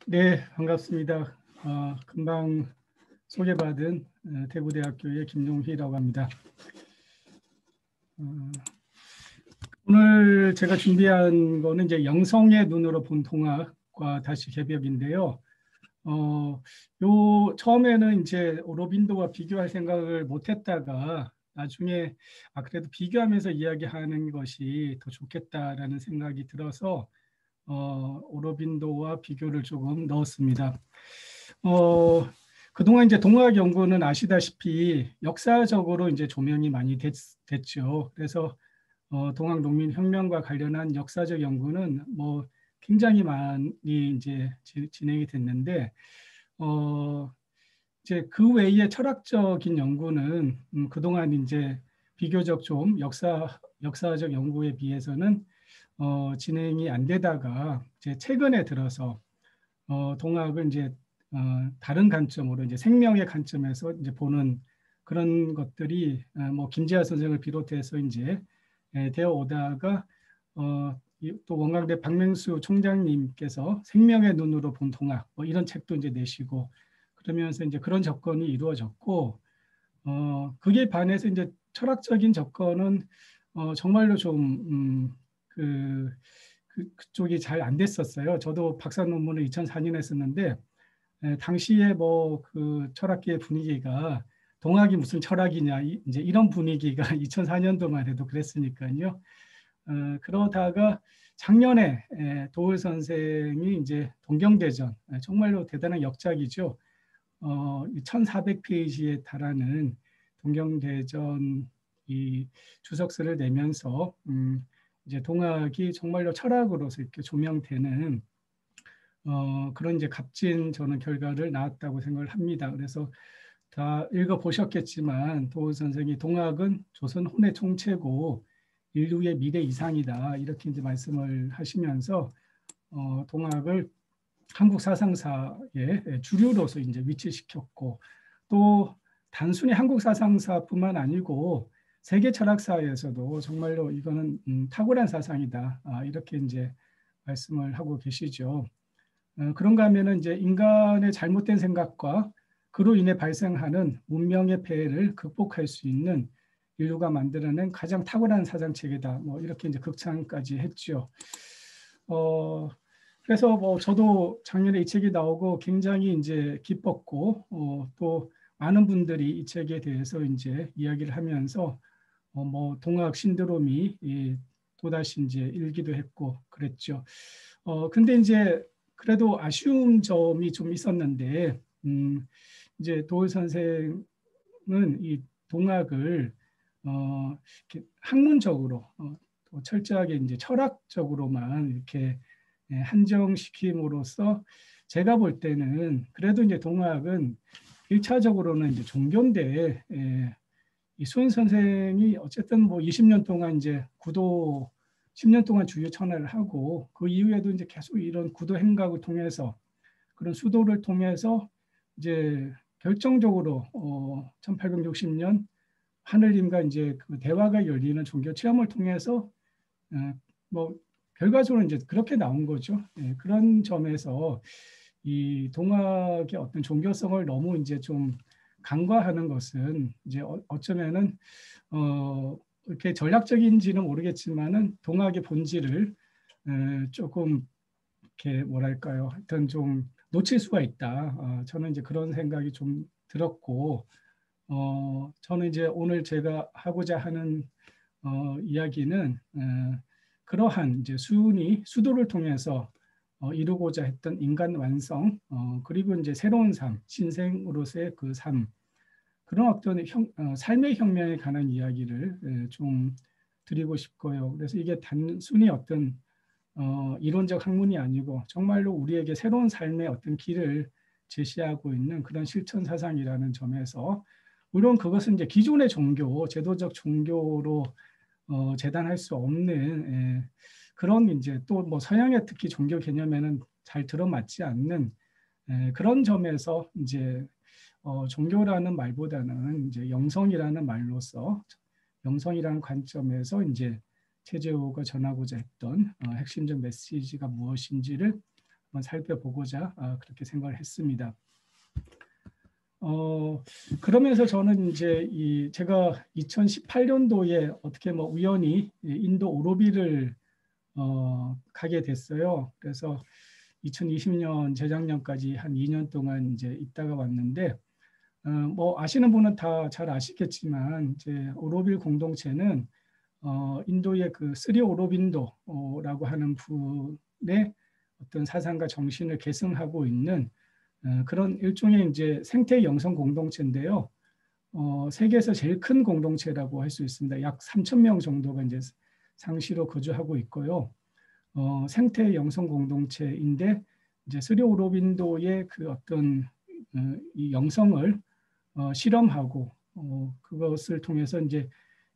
네, 반갑습니다. 금방 소개받은 대구대학교의 김용희라고 합니다. 오늘 제가 준비한 거는 이제 영성의 눈으로 본 동학과 다시 개벽인데요. 처음에는 이제 오로빈도와 비교할 생각을 못했다가 나중에 그래도 비교하면서 이야기하는 것이 더 좋겠다라는 생각이 들어서 오로빈도와 비교를 조금 넣었습니다. 그동안 이제 동학 연구는 아시다시피 역사적으로 이제 조명이 많이 됐죠. 그래서 동학 농민 혁명과 관련한 역사적 연구는 뭐 굉장히 많이 이제 진행이 됐는데 이제 그 외에 철학적인 연구는 그동안 이제 비교적 좀 역사적 연구에 비해서는 진행이 안 되다가 이제 최근에 들어서 동학을 이제 다른 관점으로 이제 생명의 관점에서 이제 보는 그런 것들이 뭐 김재하 선생을 비롯해서 이제 되어 오다가 또 원광대 박명수 총장님께서 생명의 눈으로 본 동학 뭐 이런 책도 이제 내시고 그러면서 이제 그런 접근이 이루어졌고 그게 반해서 이제 철학적인 접근은 정말로 좀 그쪽이 잘 안 됐었어요. 저도 박사 논문을 2004년에 했었는데 당시에 뭐 그 철학계의 분위기가 동학이 무슨 철학이냐 이제 이런 분위기가 2004년도만 해도 그랬으니까요. 그러다가 작년에 도울 선생이 이제 동경대전 정말로 대단한 역작이죠. 1400페이지에 달하는 동경대전 이 주석서를 내면서 이제 동학이 정말로 철학으로서 이렇게 조명되는 그런 이제 값진 저는 결과를 나왔다고 생각을 합니다. 그래서 다 읽어 보셨겠지만 도우 선생이 동학은 조선 혼의 총체고 인류의 미래 이상이다 이렇게 이제 말씀을 하시면서 동학을 한국 사상사의 주류로서 이제 위치시켰고 또 단순히 한국 사상사뿐만 아니고 세계 철학사에서도 정말로 이거는 탁월한 사상이다 이렇게 이제 말씀을 하고 계시죠. 그런가 하면은 이제 인간의 잘못된 생각과 그로 인해 발생하는 문명의 폐해를 극복할 수 있는 인류가 만들어낸 가장 탁월한 사상체계다. 뭐 이렇게 이제 극찬까지 했죠. 그래서 뭐 저도 작년에 이 책이 나오고 굉장히 이제 기뻤고 또 많은 분들이 이 책에 대해서 이제 이야기를 하면서 뭐 동학 신드롬이 또다시 이제 일기도 했고 그랬죠. 근데 이제 그래도 아쉬운 점이 좀 있었는데 이제 도울 선생은 이 동학을 이렇게 학문적으로 철저하게 이제 철학적으로만 이렇게 한정시킴으로써 제가 볼 때는 그래도 이제 동학은 1차적으로는 이제 종교인데 이수은 선생이 어쨌든 뭐 20년 동안 이제 구도 10년 동안 주요 천하를 하고 그 이후에도 이제 계속 이런 구도 행각을 통해서 그런 수도를 통해서 이제 결정적으로 1860년 하늘님과 이제 그 대화가 열리는 종교 체험을 통해서 뭐 결과적으로 이제 그렇게 나온 거죠. 그런 점에서 이 동학의 어떤 종교성을 너무 이제 좀 간과하는 것은 이제 어쩌면은 이렇게 전략적인지는 모르겠지만은 동학의 본질을 조금 이렇게 뭐랄까요, 하여튼 좀 놓칠 수가 있다. 저는 이제 그런 생각이 좀 들었고, 저는 이제 오늘 제가 하고자 하는 이야기는 그러한 이제 수도를 통해서 이루고자 했던 인간 완성, 그리고 이제 새로운 삶, 신생으로서의 그 삶, 그런 어떤 삶의 혁명에 관한 이야기를 좀 드리고 싶고요. 그래서 이게 단순히 어떤 이론적 학문이 아니고 정말로 우리에게 새로운 삶의 어떤 길을 제시하고 있는 그런 실천 사상이라는 점에서 물론 그것은 이제 기존의 종교, 제도적 종교로 재단할 수 없는 그런 이제 또 뭐 서양의 특히 종교 개념에는 잘 들어맞지 않는 그런 점에서 이제 종교라는 말보다는 이제 영성이라는 말로서 영성이라는 관점에서 이제 최재호가 전하고자 했던 핵심적 메시지가 무엇인지를 한번 살펴보고자 그렇게 생각을 했습니다. 그러면서 저는 이제 제가 2018년도에 어떻게 뭐 우연히 인도 오로비를 가게 됐어요. 그래서 2020년 재작년까지 한 2년 동안 이제 있다가 왔는데 뭐 아시는 분은 다 잘 아시겠지만 이제 오로빌 공동체는 인도의 그 스리 오로빈도라고 하는 분의 어떤 사상과 정신을 계승하고 있는 그런 일종의 이제 생태 영성 공동체인데요. 세계에서 제일 큰 공동체라고 할 수 있습니다. 약 3천 명 정도가 이제 상시로 거주하고 있고요. 생태 영성 공동체인데 이제 스리 오로빈도의 그 어떤 이 영성을 실험하고 그것을 통해서 이제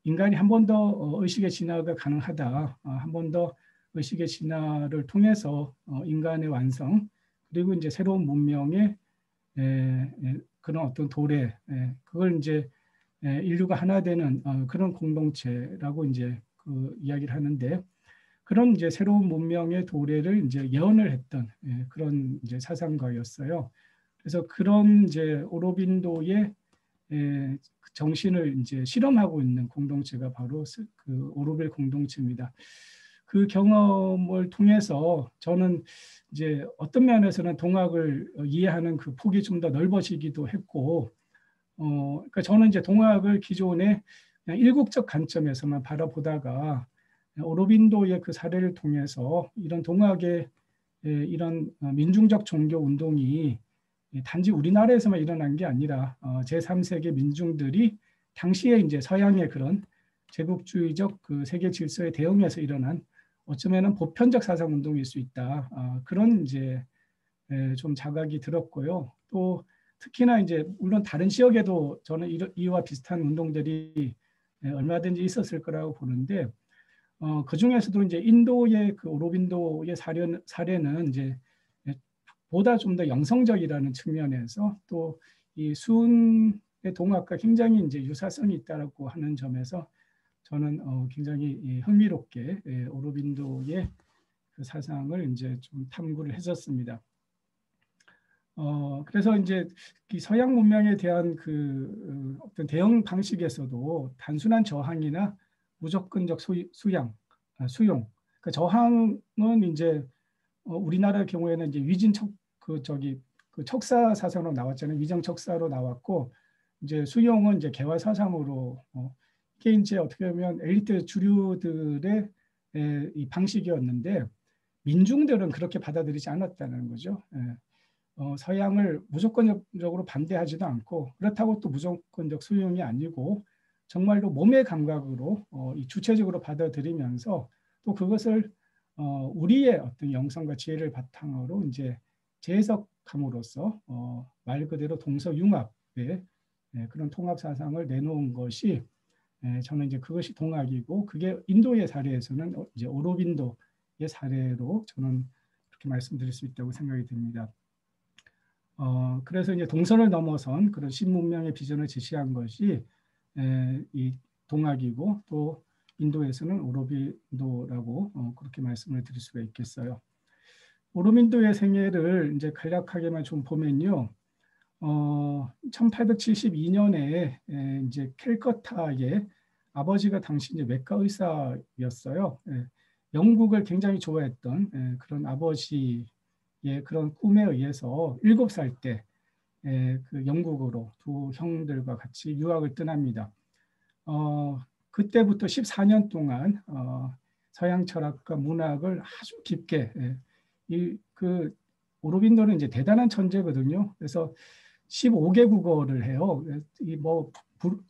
인간이 한 번 더 의식의 진화가 가능하다. 한 번 더 의식의 진화를 통해서 인간의 완성 그리고 이제 새로운 문명의 그런 어떤 도래 그걸 이제 인류가 하나 되는 그런 공동체라고 이제 그 이야기를 하는데 그런 이제 새로운 문명의 도래를 이제 예언을 했던 그런 이제 사상가였어요. 그래서 그런 이제 오로빈도의 정신을 이제 실험하고 있는 공동체가 바로 그 오로빌 공동체입니다. 그 경험을 통해서 저는 이제 어떤 면에서는 동학을 이해하는 그 폭이 좀 더 넓어지기도 했고, 그러니까 저는 이제 동학을 기존에 그냥 일국적 관점에서만 바라보다가 오로빈도의 그 사례를 통해서 이런 동학의 이런 민중적 종교 운동이 단지 우리나라에서만 일어난 게 아니라 제3세계 민중들이 당시에 이제 서양의 그런 제국주의적 그 세계 질서에 대응해서 일어난 어쩌면은 보편적 사상 운동일 수 있다. 그런 이제 좀 자각이 들었고요. 또 특히나 이제 물론 다른 지역에도 저는 이와 비슷한 운동들이 얼마든지 있었을 거라고 보는데 그 중에서도 이제 인도의 그 오로빈도의 사례는 이제 보다 좀 더 영성적이라는 측면에서 또 이 수은의 동학과 굉장히 이제 유사성이 있다라고 하는 점에서 저는 굉장히 흥미롭게 오로빈도의 그 사상을 이제 좀 탐구를 했었습니다. 그래서 이제 이 서양 문명에 대한 그 어떤 대응 방식에서도 단순한 저항이나 무조건적 수용. 그 저항은 이제 우리나라 경우에는 이제 그 척사 사상으로 나왔잖아요. 위정 척사로 나왔고 이제 수용은 이제 개화 사상으로 이게 이제 어떻게 보면 엘리트 주류들의 이 방식이었는데 민중들은 그렇게 받아들이지 않았다는 거죠. 서양을 무조건적으로 반대하지도 않고 그렇다고 또 무조건적 수용이 아니고 정말로 몸의 감각으로 이 주체적으로 받아들이면서 또 그것을 우리의 어떤 영성과 지혜를 바탕으로 이제 재해석함으로써 말 그대로 동서융합의 그런 통합 사상을 내놓은 것이 저는 이제 그것이 동학이고 그게 인도의 사례에서는 이제 오로빈도의 사례로 저는 그렇게 말씀드릴 수 있다고 생각이 듭니다. 그래서 이제 동서를 넘어선 그런 신문명의 비전을 제시한 것이 이 동학이고 또 인도에서는 오로빈도라고 그렇게 말씀을 드릴 수가 있겠어요. 오로빈도의 생애를 이제 간략하게만 좀 보면요. 1872년에 이제 캘커타에 아버지가 당시 이제 외과 의사였어요. 영국을 굉장히 좋아했던 그런 아버지의 그런 꿈에 의해서 7살 때 그 영국으로 두 형들과 같이 유학을 떠납니다. 그때부터 14년 동안 서양 철학과 문학을 아주 깊게 그 오로빈도는 이제 대단한 천재거든요. 그래서 15개 국어를 해요. 이 뭐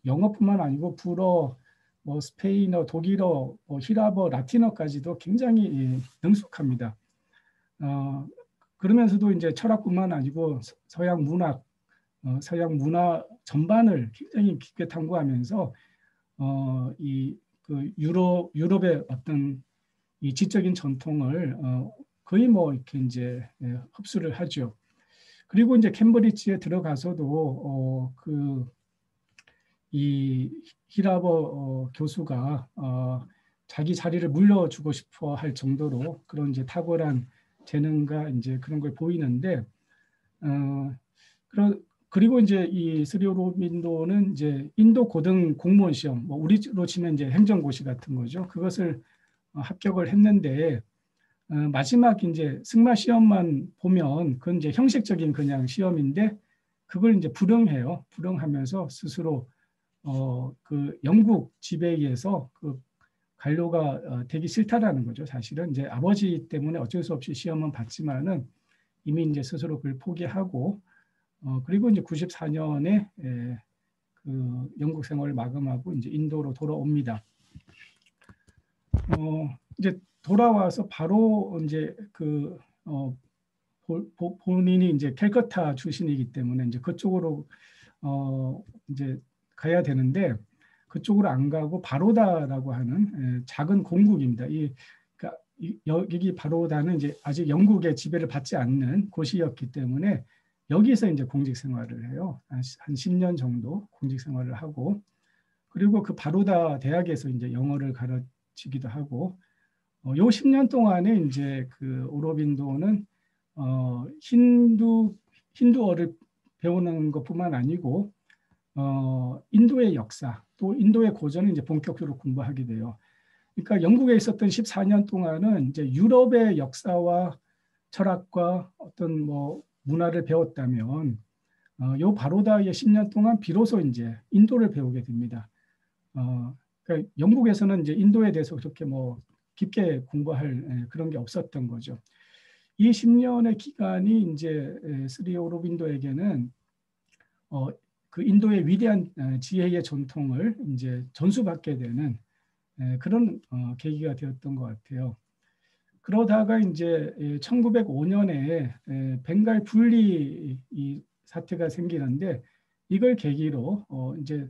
영어뿐만 아니고 불어, 뭐 스페인어, 독일어, 뭐 히라버, 라틴어까지도 굉장히 능숙합니다. 그러면서도 이제 철학뿐만 아니고 서양 문학, 서양 문화 전반을 굉장히 깊게 탐구하면서 이 그 유럽의 어떤 이 지적인 전통을 거의 뭐 이렇게 이제 흡수를 하죠. 그리고 이제 캠브리지에 들어가서도 그 이 히라버 교수가 자기 자리를 물려주고 싶어 할 정도로 그런 이제 탁월한 재능과 이제 그런 걸 보이는데, 그리고 이제 이 스리 오로빈도는 이제 인도 고등 공무원 시험, 뭐 우리로 치면 이제 행정고시 같은 거죠. 그것을 합격을 했는데, 마지막 이제 승마 시험만 보면 그건 이제 형식적인 그냥 시험인데, 그걸 이제 불응해요. 불응하면서 스스로 그 영국 지배에 의해서 그 관료가 되기 싫다라는 거죠. 사실은 이제 아버지 때문에 어쩔 수 없이 시험은 봤지만은 이미 이제 스스로 그걸 포기하고, 그리고 이제 94년에 그 영국 생활을 마감하고 이제 인도로 돌아옵니다. 이제 돌아와서 바로 이제 그 본인이 이제 캘커타 출신이기 때문에 이제 그쪽으로 이제 가야 되는데, 그쪽으로 안 가고 바로다라고 하는 작은 공국입니다. 그러니까 여기 바로다는 이제 아직 영국의 지배를 받지 않는 곳이었기 때문에 여기서 이제 공직 생활을 해요. 한 10년 정도 공직 생활을 하고, 그리고 그 바로다 대학에서 이제 영어를 가르치기도 하고, 요 10년 동안에 이제 그 오로빈도는 힌두어를 배우는 것뿐만 아니고 인도의 역사, 또 인도의 고전을 이제 본격적으로 공부하게 돼요. 그러니까 영국에 있었던 14년 동안은 이제 유럽의 역사와 철학과 어떤 뭐 문화를 배웠다면, 요 바로다의 10년 동안 비로소 이제 인도를 배우게 됩니다. 그러니까 영국에서는 이제 인도에 대해서 그렇게 뭐 깊게 공부할 그런 게 없었던 거죠. 이 10년의 기간이 이제 스리 오로빈도에게는 그 인도의 위대한 지혜의 전통을 이제 전수받게 되는 그런 계기가 되었던 것 같아요. 그러다가 이제 1905년에 벵갈 분리 이 사태가 생기는데, 이걸 계기로 이제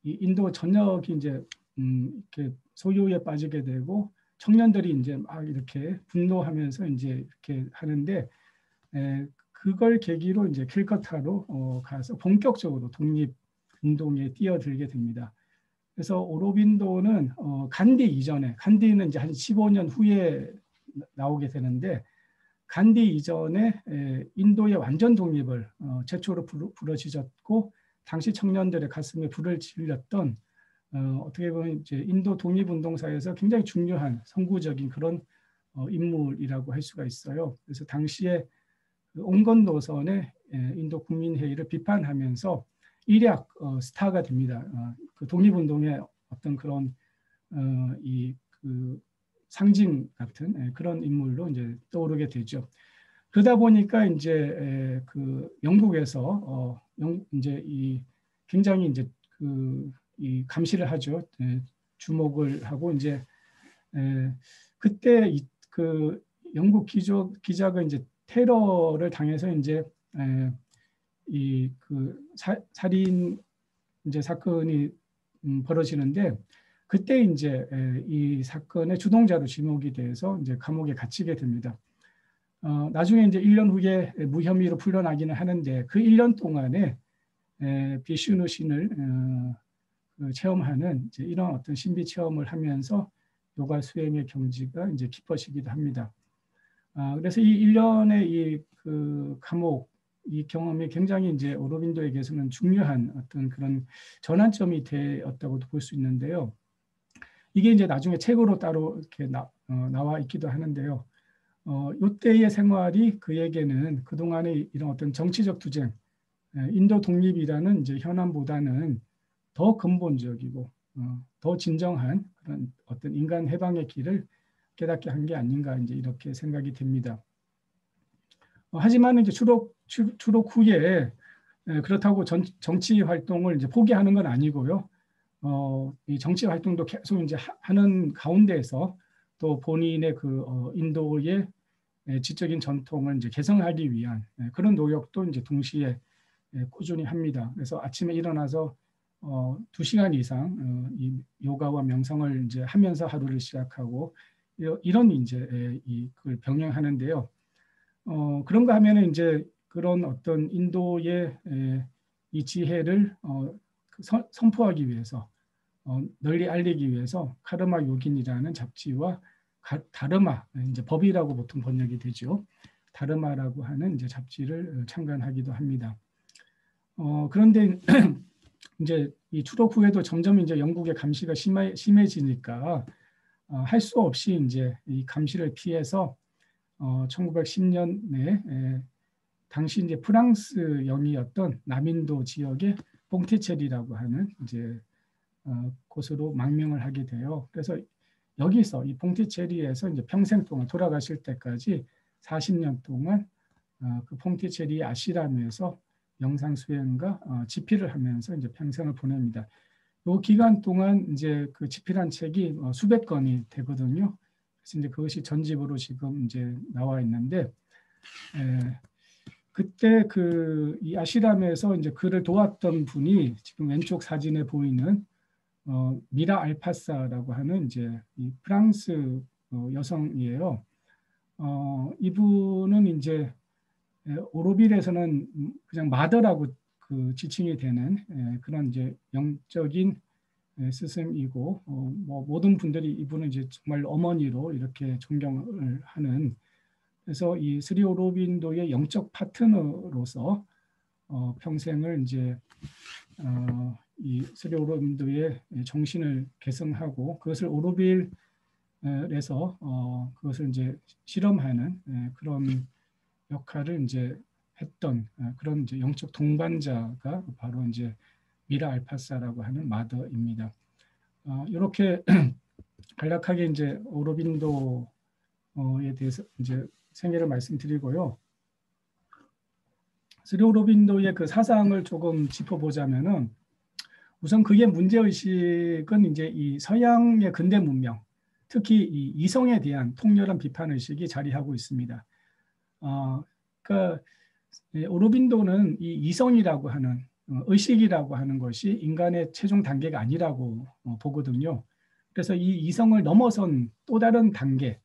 이 인도 전역이 이제 이렇게 소요에 빠지게 되고, 청년들이 이제 막 이렇게 분노하면서 이제 이렇게 하는데, 그걸 계기로 이제 캘커타로 가서 본격적으로 독립 운동에 뛰어들게 됩니다. 그래서 오로빈도는 간디 이전에, 간디는 이제 한 15년 후에 나오게 되는데, 간디 이전에 인도의 완전 독립을 최초로 부르짖었고, 당시 청년들의 가슴에 불을 질렸던 어떻게 보면 이제 인도 독립운동사에서 굉장히 중요한 선구적인 그런 인물이라고 할 수가 있어요. 그래서 당시에 온건 노선의 인도 국민회의를 비판하면서 일약 스타가 됩니다. 그 독립운동의 어떤 그런 그 상징 같은 그런 인물로 이제 떠오르게 되죠. 그러다 보니까 이제 그 영국에서 이제 이 굉장히 이제 이 감시를 하죠. 주목을 하고 이제 그때 그 영국 기자가 이제 테러를 당해서 이제 이 그 살인 이제 사건이 벌어지는데, 그때 이제 이 사건의 주동자로 지목이 돼서 이제 감옥에 갇히게 됩니다. 나중에 이제 1년 후에 무혐의로 풀려나기는 하는데, 그 1년 동안에 비슈누 신을 체험하는 이제 이런 어떤 신비 체험을 하면서 요가 수행의 경지가 이제 깊어지기도 합니다. 그래서 이 1년의 그 감옥 이 경험이 굉장히 이제 오로빈도에게서는 중요한 어떤 그런 전환점이 되었다고도 볼 수 있는데요. 이게 이제 나중에 책으로 따로 이렇게 나와 있기도 하는데요. 이때의 생활이 그에게는 그동안의 이런 어떤 정치적 투쟁, 인도 독립이라는 이제 현안보다는 더 근본적이고 더 진정한 그런 어떤 인간 해방의 길을 깨닫게 한 게 아닌가 이제 이렇게 생각이 됩니다. 하지만 이제 추록 후에 그렇다고 정치 활동을 이제 포기하는 건 아니고요. 이 정치 활동도 계속 이제 하는 가운데에서 또 본인의 그 인도의 지적인 전통을 이제 개성하기 위한 그런 노력도 이제 동시에 꾸준히 합니다. 그래서 아침에 일어나서 2시간 이상 이 요가와 명상을 이제 하면서 하루를 시작하고, 이런 이제 그걸 병행하는데요. 그런가 하면은 이제 그런 어떤 인도의 이 지혜를 선포하기 위해서 널리 알리기 위해서 카르마 요긴이라는 잡지와 다르마, 이제 법이라고 보통 번역이 되죠. 다르마라고 하는 이제 잡지를 창간하기도 합니다. 그런데 이제 이 추록 후에도 점점 이제 영국의 감시가 심해지니까 할 수 없이 이제 이 감시를 피해서 1910년에 당시 이제 프랑스 영이었던 남인도 지역의 뽕티체리라고 하는 이제 곳으로 망명을 하게 돼요. 그래서 여기서 이 뽕티체리에서 이제 평생 동안 돌아가실 때까지 40년 동안 그 뽕티체리 아시람에서 영상 수행과 집필을 하면서 이제 평생을 보냅니다. 이 기간 동안 이제 그 집필한 책이 수백 건이 되거든요. 그래서 이제 그것이 전집으로 지금 이제 나와 있는데, 그때 그 이 아시람에서 이제 그를 도왔던 분이 지금 왼쪽 사진에 보이는 미라 알파사라고 하는 이제 이 프랑스 여성이에요. 이분은 이제 오로빌에서는 그냥 마더라고 그 지칭이 되는 그런 이제 영적인 스승이고, 뭐 모든 분들이 이분은 이제 정말 어머니로 이렇게 존경을 하는, 그래서 이 스리 오로빈도의 영적 파트너로서 평생을 이제 이 스리 오로빈도의 정신을 계승하고 그것을 오로빌에서 그것을 이제 실험하는 그런 역할을 이제 했던 그런 이제 영적 동반자가 바로 이제 미라 알파사라고 하는 마더입니다. 이렇게 간략하게 이제 오로빈도에 대해서 이제 생애를 말씀드리고요. 스리 오로빈도의 그 사상을 조금 짚어보자면은, 우선 그의 문제의식은 이제 이 서양의 근대 문명, 특히 이 이성에 대한 통렬한 비판 의식이 자리하고 있습니다. 그러니까 오로빈도는 이 이성이라고 하는 의식이라고 하는 것이 인간의 최종 단계가 아니라고 보거든요. 그래서 이 이성을 넘어선 또 다른 단계,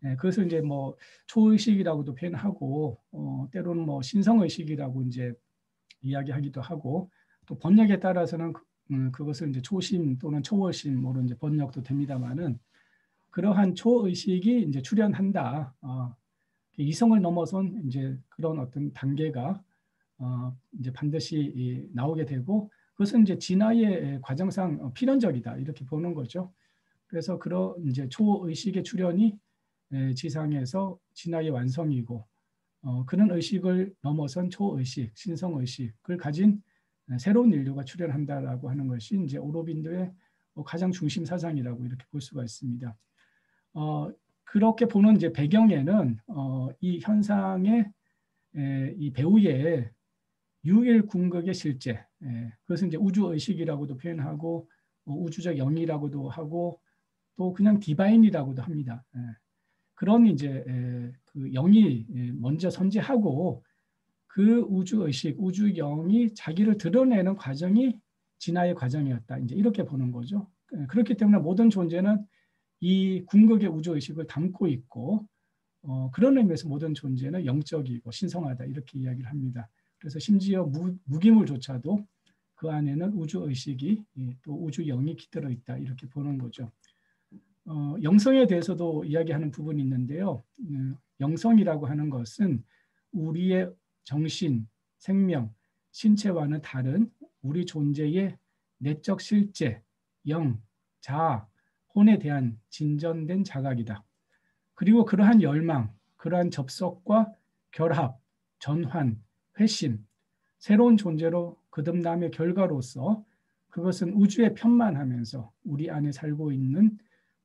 그것을 이제 뭐 초의식이라고도 표현하고 때로는 뭐 신성의식이라고 이제 이야기하기도 하고, 또 번역에 따라서는 그것을 이제 초심 또는 초월심으로 이제 번역도 됩니다만은, 그러한 초의식이 이제 출현한다. 이성을 넘어선 이제 그런 어떤 단계가 이제 반드시 나오게 되고, 그것은 이제 진화의 과정상 필연적이다 이렇게 보는 거죠. 그래서 그런 이제 초의식의 출현이 지상에서 진화의 완성이고, 그런 의식을 넘어선 초의식, 신성의식을 가진 새로운 인류가 출현한다라고 하는 것이 이제 오로빈도의 가장 중심 사상이라고 이렇게 볼 수가 있습니다. 그렇게 보는 이제 배경에는 이 현상의 이 배우의 유일 궁극의 실제, 그것은 이제 우주 의식이라고도 표현하고 우주적 영이라고도 하고 또 그냥 디바인이라고도 합니다. 그런 이제 그 영이 먼저 선지하고 그 우주 의식, 우주 영이 자기를 드러내는 과정이 진화의 과정이었다. 이제 이렇게 보는 거죠. 그렇기 때문에 모든 존재는 이 궁극의 우주 의식을 담고 있고, 그런 의미에서 모든 존재는 영적이고 신성하다 이렇게 이야기를 합니다. 그래서 심지어 무기물조차도 그 안에는 우주 의식이 또 우주 영이 깃들어 있다 이렇게 보는 거죠. 영성에 대해서도 이야기하는 부분이 있는데요. 영성이라고 하는 것은 우리의 정신, 생명, 신체와는 다른 우리 존재의 내적 실제, 영, 자아, 혼에 대한 진전된 자각이다. 그리고 그러한 열망, 그러한 접속과 결합, 전환, 회심, 새로운 존재로 거듭남의 결과로서 그것은 우주에 편만하면서 우리 안에 살고 있는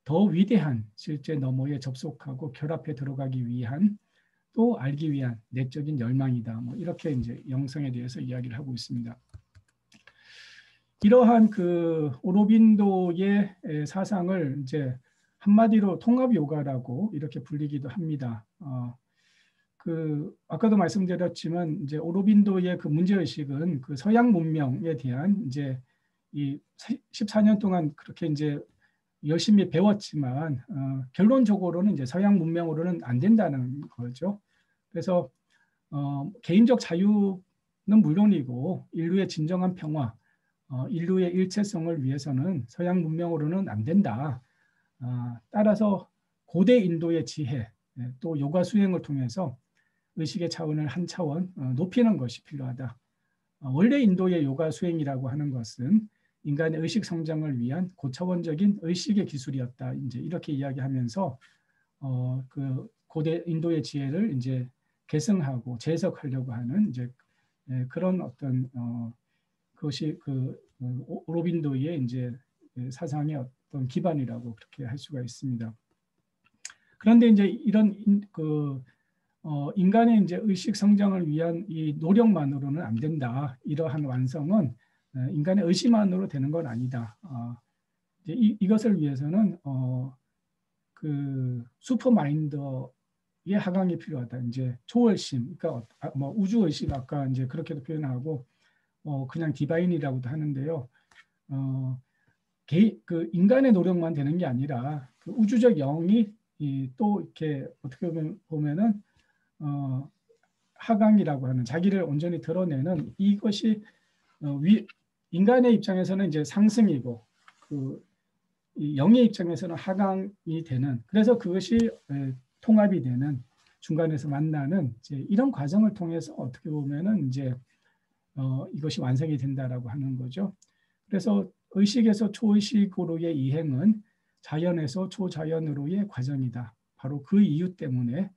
더 위대한 실제 너머에 접속하고 결합해 들어가기 위한, 또 알기 위한 내적인 열망이다. 뭐 이렇게 이제 영성에 대해서 이야기를 하고 있습니다. 이러한 그 오로빈도의 사상을 이제 한마디로 통합 요가라고 이렇게 불리기도 합니다. 그 아까도 말씀드렸지만 이제 오로빈도의 그 문제 의식은 그 서양 문명에 대한 이제 이 14년 동안 그렇게 이제 열심히 배웠지만 결론적으로는 이제 서양 문명으로는 안 된다는 거죠. 그래서 개인적 자유는 물론이고 인류의 진정한 평화, 인류의 일체성을 위해서는 서양 문명으로는 안 된다. 따라서 고대 인도의 지혜, 또 요가 수행을 통해서 의식의 차원을 한 차원 높이는 것이 필요하다. 원래 인도의 요가 수행이라고 하는 것은 인간의 의식 성장을 위한 고차원적인 의식의 기술이었다. 이제 이렇게 이야기하면서 그 고대 인도의 지혜를 이제 계승하고 재해석하려고 하는 이제 그런 어떤 그것이 그 오로빈도의 이제 사상의 어떤 기반이라고 그렇게 할 수가 있습니다. 그런데 이제 이런 인간의 이제 의식 성장을 위한 이 노력만으로는 안 된다. 이러한 완성은 인간의 의지만으로 되는 건 아니다. 이것을 위해서는 그 슈퍼마인드의 하강이 필요하다. 이제 초월심, 그러니까 뭐 우주 의식 아까 이제 그렇게도 표현하고 그냥 디바인이라고도 하는데요. 그 인간의 노력만 되는 게 아니라 그 우주적 영이 또 이렇게 어떻게 보면은 하강이라고 하는 자기를 온전히 드러내는 이것이 인간의 입장에서는 이제 상승이고 그 영의 입장에서는 하강이 되는, 그래서 그것이 통합이 되는, 중간에서 만나는 이제 이런 과정을 통해서 어떻게 보면은 이제 이것이 완성이 된다라고 하는 거죠. 그래서 의식에서 초의식으로의 이행은 자연에서 초자연으로의 과정이다. 바로 그 이유 때문에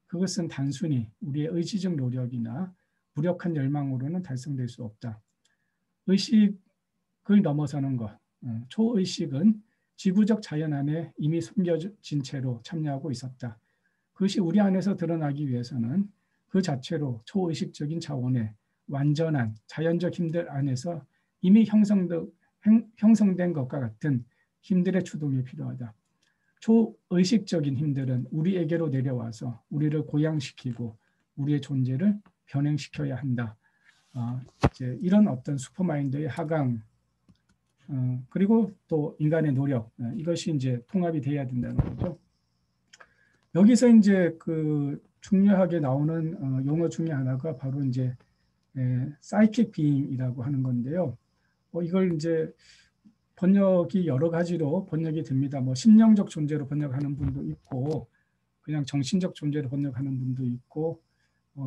그것은 단순히 우리의 의지적 노력이나 무력한 열망으로는 달성될 수 없다. 의식을 넘어서는 것, 초의식은 지구적 자연 안에 이미 숨겨진 채로 참여하고 있었다. 그것이 우리 안에서 드러나기 위해서는 그 자체로 초의식적인 차원의 완전한 자연적 힘들 안에서 이미 형성된 것과 같은 힘들의 추동이 필요하다. 초의식적인 힘들은 우리에게로 내려와서 우리를 고양시키고 우리의 존재를 변형시켜야 한다. 이제 이런 어떤 슈퍼마인드의 하강, 그리고 또 인간의 노력, 이것이 이제 통합이 돼야 된다는 거죠. 여기서 이제 그 중요하게 나오는 용어 중에 하나가 바로 이제 사이킥 비잉이라고 하는 건데요. 이걸 이제 번역이 여러 가지로 번역이 됩니다. 뭐 심령적 존재로 번역하는 분도 있고, 그냥 정신적 존재로 번역하는 분도 있고,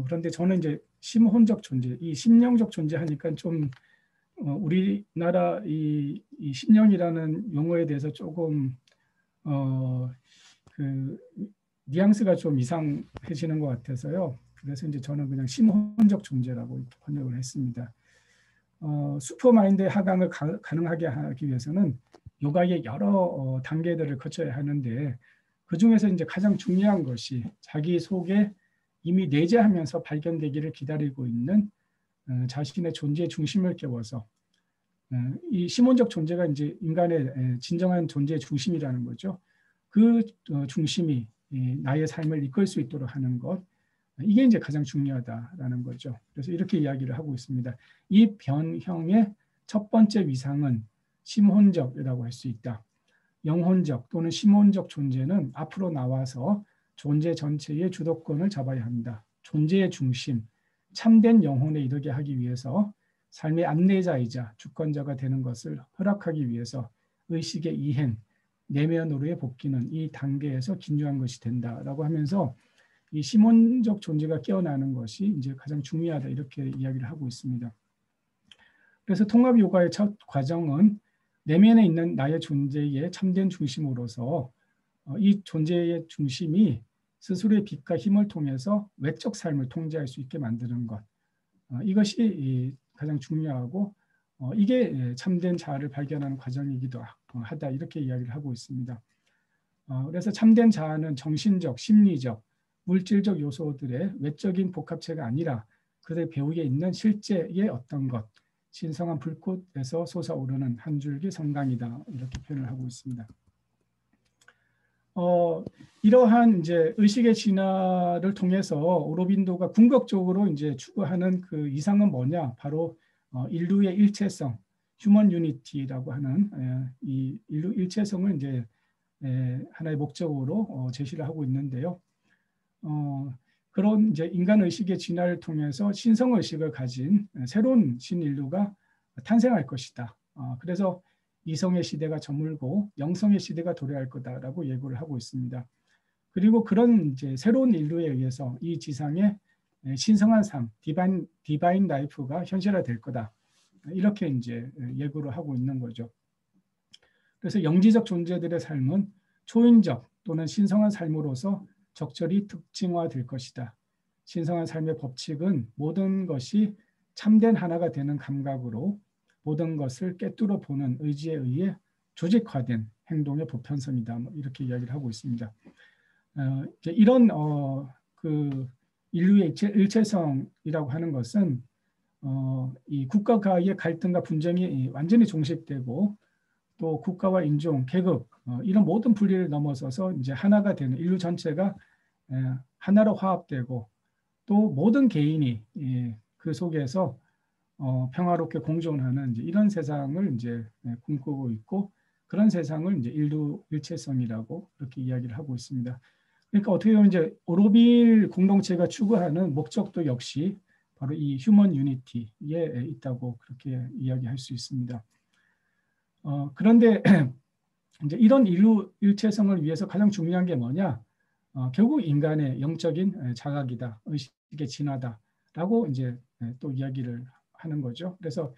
그런데 저는 이제 심혼적 존재, 이 심령적 존재 하니까 좀 우리나라 이 심령이라는 용어에 대해서 조금 그 뉘앙스가 좀 이상해지는 것 같아서요. 그래서 이제 저는 그냥 심혼적 존재라고 이렇게 번역을 했습니다. 슈퍼마인드의 하강을 가능하게 하기 위해서는 요가의 여러 단계들을 거쳐야 하는데, 그 중에서 이제 가장 중요한 것이 자기 속에 이미 내재하면서 발견되기를 기다리고 있는 자신의 존재의 중심을 깨워서, 이 심원적 존재가 이제 인간의 진정한 존재의 중심이라는 거죠. 그 중심이 나의 삶을 이끌 수 있도록 하는 것, 이게 이제 가장 중요하다라는 거죠. 그래서 이렇게 이야기를 하고 있습니다. 이 변형의 첫 번째 위상은 심혼적이라고 할 수 있다. 영혼적 또는 심혼적 존재는 앞으로 나와서 존재 전체의 주도권을 잡아야 한다. 존재의 중심, 참된 영혼에 이르게 하기 위해서 삶의 안내자이자 주권자가 되는 것을 허락하기 위해서 의식의 이행, 내면으로의 복귀는 이 단계에서 긴요한 것이 된다라고 하면서 이 심원적 존재가 깨어나는 것이 이제 가장 중요하다, 이렇게 이야기를 하고 있습니다. 그래서 통합 요가의 첫 과정은 내면에 있는 나의 존재의 참된 중심으로서 이 존재의 중심이 스스로의 빛과 힘을 통해서 외적 삶을 통제할 수 있게 만드는 것, 이것이 가장 중요하고 이게 참된 자아를 발견하는 과정이기도 하다, 이렇게 이야기를 하고 있습니다. 그래서 참된 자아는 정신적, 심리적, 물질적 요소들의 외적인 복합체가 아니라 그들 배후에 있는 실제의 어떤 것, 신성한 불꽃에서 솟아오르는 한 줄기 성강이다, 이렇게 표현을 하고 있습니다. 이러한 이제 의식의 진화를 통해서 오로빈도가 궁극적으로 이제 추구하는 그 이상은 뭐냐? 바로 인류의 일체성, 휴먼 유니티라고 하는 이 인류 일체성을 이제 하나의 목적으로 제시를 하고 있는데요. 그런 이제 인간 의식의 진화를 통해서 신성 의식을 가진 새로운 신인류가 탄생할 것이다. 그래서 이성의 시대가 저물고 영성의 시대가 도래할 거다라고 예고를 하고 있습니다. 그리고 그런 이제 새로운 인류에 의해서 이 지상에 신성한 삶, 디바인 라이프가 현실화될 거다. 이렇게 이제 예고를 하고 있는 거죠. 그래서 영지적 존재들의 삶은 초인적 또는 신성한 삶으로서 적절히 특징화될 것이다. 신성한 삶의 법칙은 모든 것이 참된 하나가 되는 감각으로 모든 것을 꿰뚫어 보는 의지에 의해 조직화된 행동의 보편성이다. 뭐 이렇게 이야기를 하고 있습니다. 이런 그 인류의 일체성이라고 하는 것은 이 국가가의 갈등과 분쟁이 완전히 종식되고 또 국가와 인종, 계급 이런 모든 분리를 넘어서서 이제 하나가 되는 인류 전체가 하나로 화합되고 또 모든 개인이 그 속에서 평화롭게 공존하는 이제 이런 세상을 이제 꿈꾸고 있고 그런 세상을 이제 인류 일체성이라고 그렇게 이야기를 하고 있습니다. 그러니까 어떻게 보면 이제 오로빌 공동체가 추구하는 목적도 역시 바로 이 휴먼 유니티에 있다고 그렇게 이야기할 수 있습니다. 그런데 이제 이런 인류 일체성을 위해서 가장 중요한 게 뭐냐? 결국 인간의 영적인 자각이다, 의식의 진화다라고 이제 또 이야기를 하는 거죠. 그래서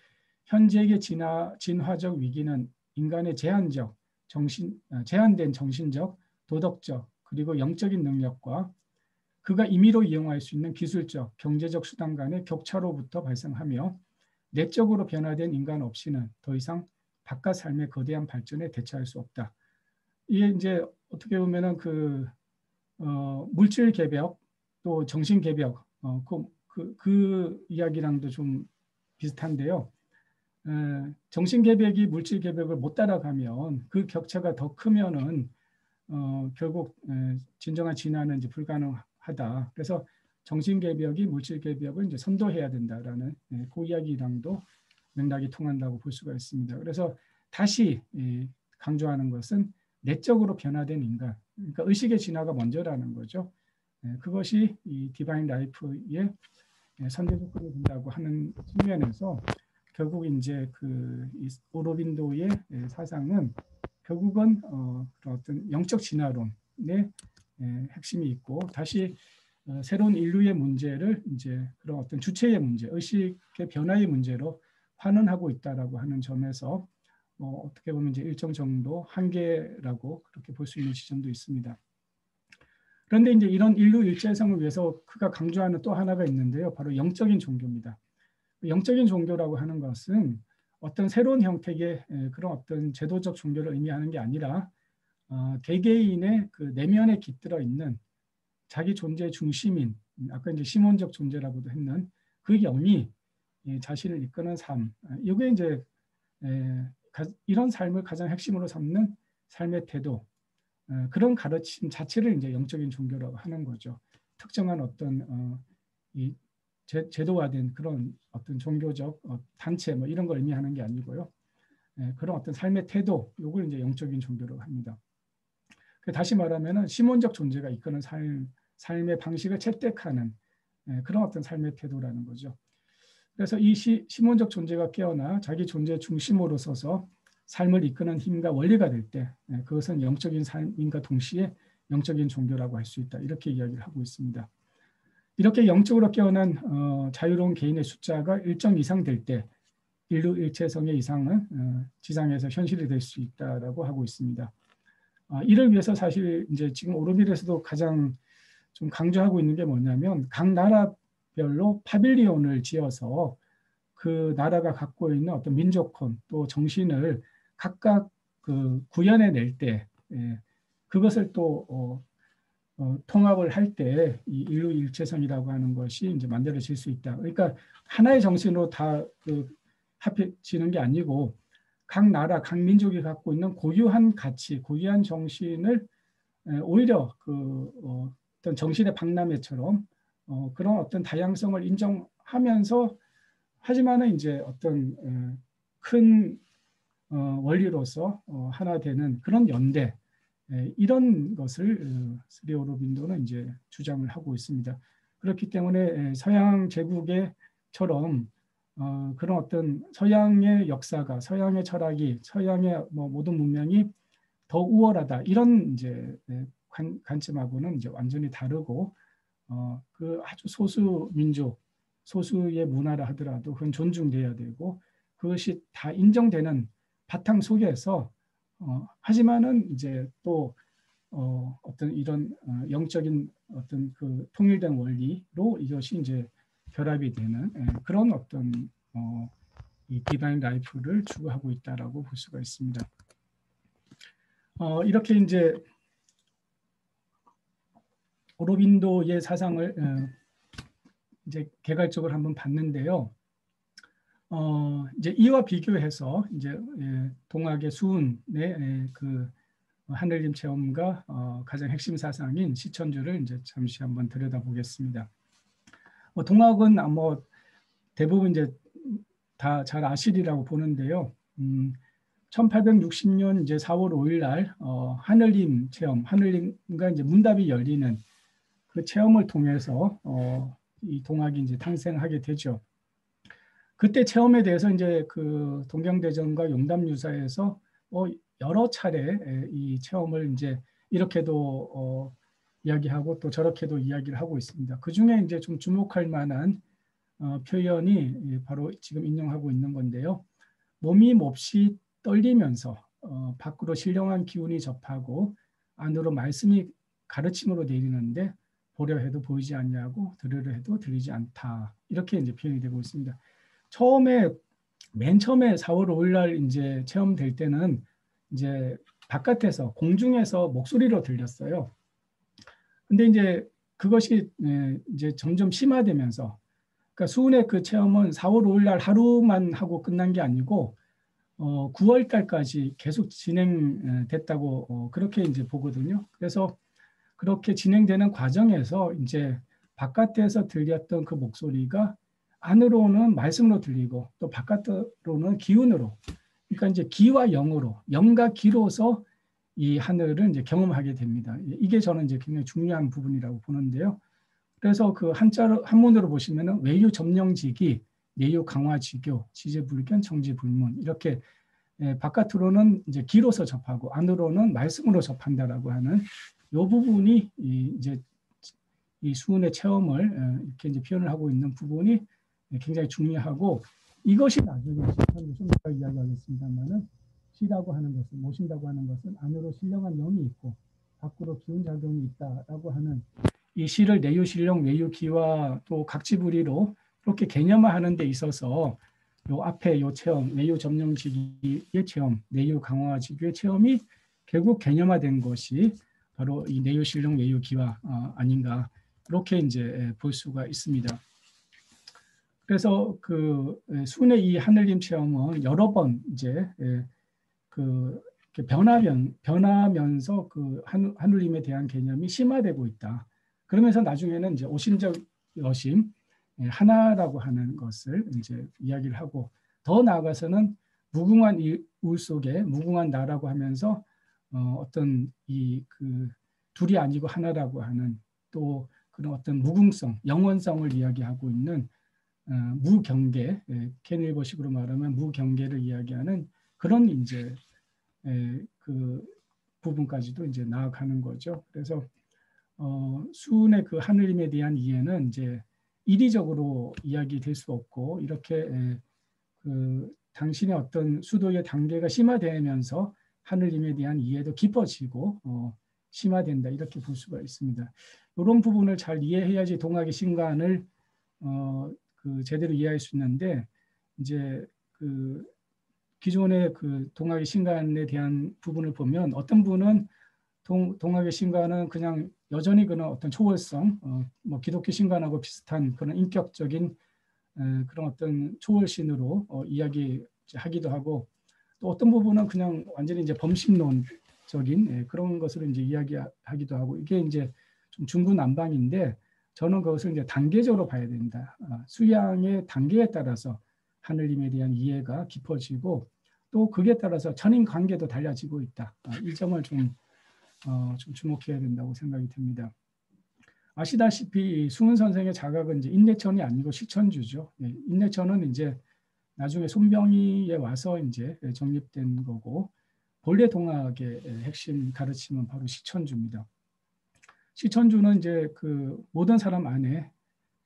현재의 진화적 위기는 인간의 제한된 정신적, 도덕적 그리고 영적인 능력과 그가 임의로 이용할 수 있는 기술적, 경제적 수단 간의 격차로부터 발생하며 내적으로 변화된 인간 없이는 더 이상 바깥 삶의 거대한 발전에 대처할 수 없다. 이게 이제 어떻게 보면은 물질 개벽 또 정신 개벽 그 이야기랑도 좀 비슷한데요. 정신 개벽이 물질 개벽을 못 따라가면 그 격차가 더 크면은 결국 진정한 진화는 이제 불가능하다. 그래서 정신 개벽이 물질 개벽을 이제 선도해야 된다라는 그 이야기랑도 맥락이 통한다고 볼 수가 있습니다. 그래서 다시 강조하는 것은 내적으로 변화된 인간, 그러니까 의식의 진화가 먼저라는 거죠. 그것이 이 디바인 라이프의 선제 조건이 된다고 하는 측면에서 결국 이제 그 오로빈도의 사상은 결국은 그런 어떤 영적 진화론의 핵심이 있고 다시 새로운 인류의 문제를 이제 그런 어떤 주체의 문제, 의식의 변화의 문제로 환원하고 있다라고 하는 점에서 어떻게 보면 이제 일정 정도 한계라고 그렇게 볼 수 있는 지점도 있습니다. 그런데 이제 이런 인류 일체성을 위해서 그가 강조하는 또 하나가 있는데요. 바로 영적인 종교입니다. 영적인 종교라고 하는 것은 어떤 새로운 형태의 그런 어떤 제도적 종교를 의미하는 게 아니라 개개인의 그 내면에 깃들어 있는 자기 존재의 중심인 아까 이제 시몬적 존재라고도 했는 그 영이 자신을 이끄는 삶. 이게 이제 이런 삶을 가장 핵심으로 삼는 삶의 태도. 그런 가르침 자체를 이제 영적인 종교라고 하는 거죠. 특정한 어떤 이 제도화된 그런 어떤 종교적 단체 뭐 이런 걸 의미하는 게 아니고요. 그런 어떤 삶의 태도, 이걸 이제 영적인 종교라고 합니다. 다시 말하면은 시몬적 존재가 이끄는 삶의 방식을 채택하는 그런 어떤 삶의 태도라는 거죠. 그래서 이 시몬적 존재가 깨어나 자기 존재 중심으로 서서 삶을 이끄는 힘과 원리가 될 때 그것은 영적인 삶인과 동시에 영적인 종교라고 할 수 있다. 이렇게 이야기를 하고 있습니다. 이렇게 영적으로 깨어난 자유로운 개인의 숫자가 일정 이상 될 때 인류 일체성의 이상은 지상에서 현실이 될 수 있다라고 하고 있습니다. 이를 위해서 사실 이제 지금 오르빌에서도 가장 좀 강조하고 있는 게 뭐냐면 각 나라별로 파빌리온을 지어서 그 나라가 갖고 있는 어떤 민족혼 또 정신을 각각 그 구현해낼 때 그것을 또 통합을 할 때 이 인류 일체성이라고 하는 것이 이제 만들어질 수 있다. 그러니까 하나의 정신으로 다 합해지는 게 아니고 각 나라, 각 민족이 갖고 있는 고유한 가치, 고유한 정신을 오히려 어떤 정신의 박람회처럼 그런 어떤 다양성을 인정하면서 하지만은 이제 어떤 큰 원리로서 하나 되는 그런 연대 이런 것을 스리오로빈도는 이제 주장을 하고 있습니다. 그렇기 때문에 서양 제국에처럼 그런 어떤 서양의 역사가, 서양의 철학이, 서양의 모든 문명이 더 우월하다 이런 이제 관점하고는 이제 완전히 다르고 그 아주 소수 민족, 소수의 문화라 하더라도 그건 존중돼야 되고 그것이 다 인정되는 바탕 속에서 하지만은 이제 또 어떤 이런 영적인 어떤 그 통일된 원리로 이것이 이제 결합이 되는 그런 어떤 이 디바인 라이프를 추구하고 있다라고 볼 수가 있습니다. 이렇게 이제 오로빈도의 사상을 이제 개괄적으로 한번 봤는데요. 이제 이와 비교해서 이제 동학의 수훈의 그 하늘님 체험과 가장 핵심 사상인 시천주를 이제 잠시 한번 들여다보겠습니다. 동학은 뭐 대부분 이제 다 잘 아시리라고 보는데요. 1860년 이제 4월 5일 날 하늘님 체험, 하늘님과 이제 문답이 열리는 그 체험을 통해서 이 동학이 이제 탄생하게 되죠. 그때 체험에 대해서 이제 그 동경대전과 용담유사에서 여러 차례 이 체험을 이제 이렇게도 이야기하고 또 저렇게도 이야기를 하고 있습니다. 그 중에 이제 좀 주목할 만한 표현이 바로 지금 인용하고 있는 건데요. 몸이 몹시 떨리면서 밖으로 신령한 기운이 접하고 안으로 말씀이 가르침으로 내리는데 보려 해도 보이지 않냐고 들으려 해도 들리지 않다. 이렇게 이제 표현이 되고 있습니다. 맨 처음에 4월 5일 날 이제 체험될 때는 이제 바깥에서 공중에서 목소리로 들렸어요. 근데 이제 그것이 이제 점점 심화되면서 그러니까 수훈의 그 체험은 4월 5일 날 하루만 하고 끝난 게 아니고 9월 달까지 계속 진행됐다고 그렇게 이제 보거든요. 그래서 그렇게 진행되는 과정에서 이제 바깥에서 들렸던 그 목소리가 안으로는 말씀으로 들리고 또 바깥으로는 기운으로, 그러니까 이제 기와 영으로, 영과 기로서 이 하늘을 이제 경험하게 됩니다. 이게 저는 이제 굉장히 중요한 부분이라고 보는데요. 그래서 그 한문으로 보시면은 외유 점령지기, 내유 강화지교, 지제불견, 정지불문 이렇게 바깥으로는 이제 기로서 접하고 안으로는 말씀으로 접한다라고 하는 이 부분이 이제 이 수훈의 체험을 이렇게 이제 표현을 하고 있는 부분이 굉장히 중요하고 이것이 나중에 좀 이따 이야기하겠습니다만은 시라고 하는 것은 모신다고 하는 것은 안으로 신령한 영이 있고 밖으로 기운 작용이 있다라고 하는 이 시를 내유 신령, 외유 기와 또 각지불이로 그렇게 개념화하는 데 있어서 요 앞에 요 체험, 내유 점령지기의 체험, 내유 강화지기의 체험이 결국 개념화된 것이 바로 이 내유 신령, 외유 기와 아닌가 이렇게 이제 볼 수가 있습니다. 그래서 그 수훈의 이 하늘님 체험은 여러 번 이제 그 변하면서 그 하늘님에 대한 개념이 심화되고 있다. 그러면서 나중에는 이제 오심적 여심 하나라고 하는 것을 이제 이야기를 하고 더 나아가서는 무궁한 울 속에 무궁한 나라고 하면서 어떤 이 그 둘이 아니고 하나라고 하는 또 그런 어떤 무궁성, 영원성을 이야기하고 있는 무경계, 케닐버식으로 말하면 무경계를 이야기하는 그런 이제 그 부분까지도 이제 나아가는 거죠. 그래서 수훈의 그 하늘님에 대한 이해는 이제 이리적으로 이야기될 수 없고 이렇게 그 당신의 어떤 수도의 단계가 심화되면서 하늘님에 대한 이해도 깊어지고 심화된다 이렇게 볼 수가 있습니다. 이런 부분을 잘 이해해야지 동학의 신관을 그 제대로 이해할 수 있는데 이제 그 기존의 그 동학의 신관에 대한 부분을 보면 어떤 분은 동학의 신관은 그냥 여전히 그런 어떤 초월성, 뭐 기독교 신관하고 비슷한 그런 인격적인 그런 어떤 초월신으로 이야기하기도 하고 또 어떤 부분은 그냥 완전히 이제 범신론적인 그런 것으로 이제 이야기하기도 하고 이게 이제 좀 중구난방인데 저는 그것을 이제 단계적으로 봐야 된다. 수양의 단계에 따라서 하늘님에 대한 이해가 깊어지고 또 그에 따라서 천인 관계도 달라지고 있다. 이 점을 좀 주목해야 된다고 생각이 듭니다. 아시다시피 수훈 선생의 자각은 이제 인내천이 아니고 시천주죠. 인내천은 이제 나중에 손병희에 와서 이제 정립된 거고 본래 동학의 핵심 가르침은 바로 시천주입니다. 시천주는 이제 그 모든 사람 안에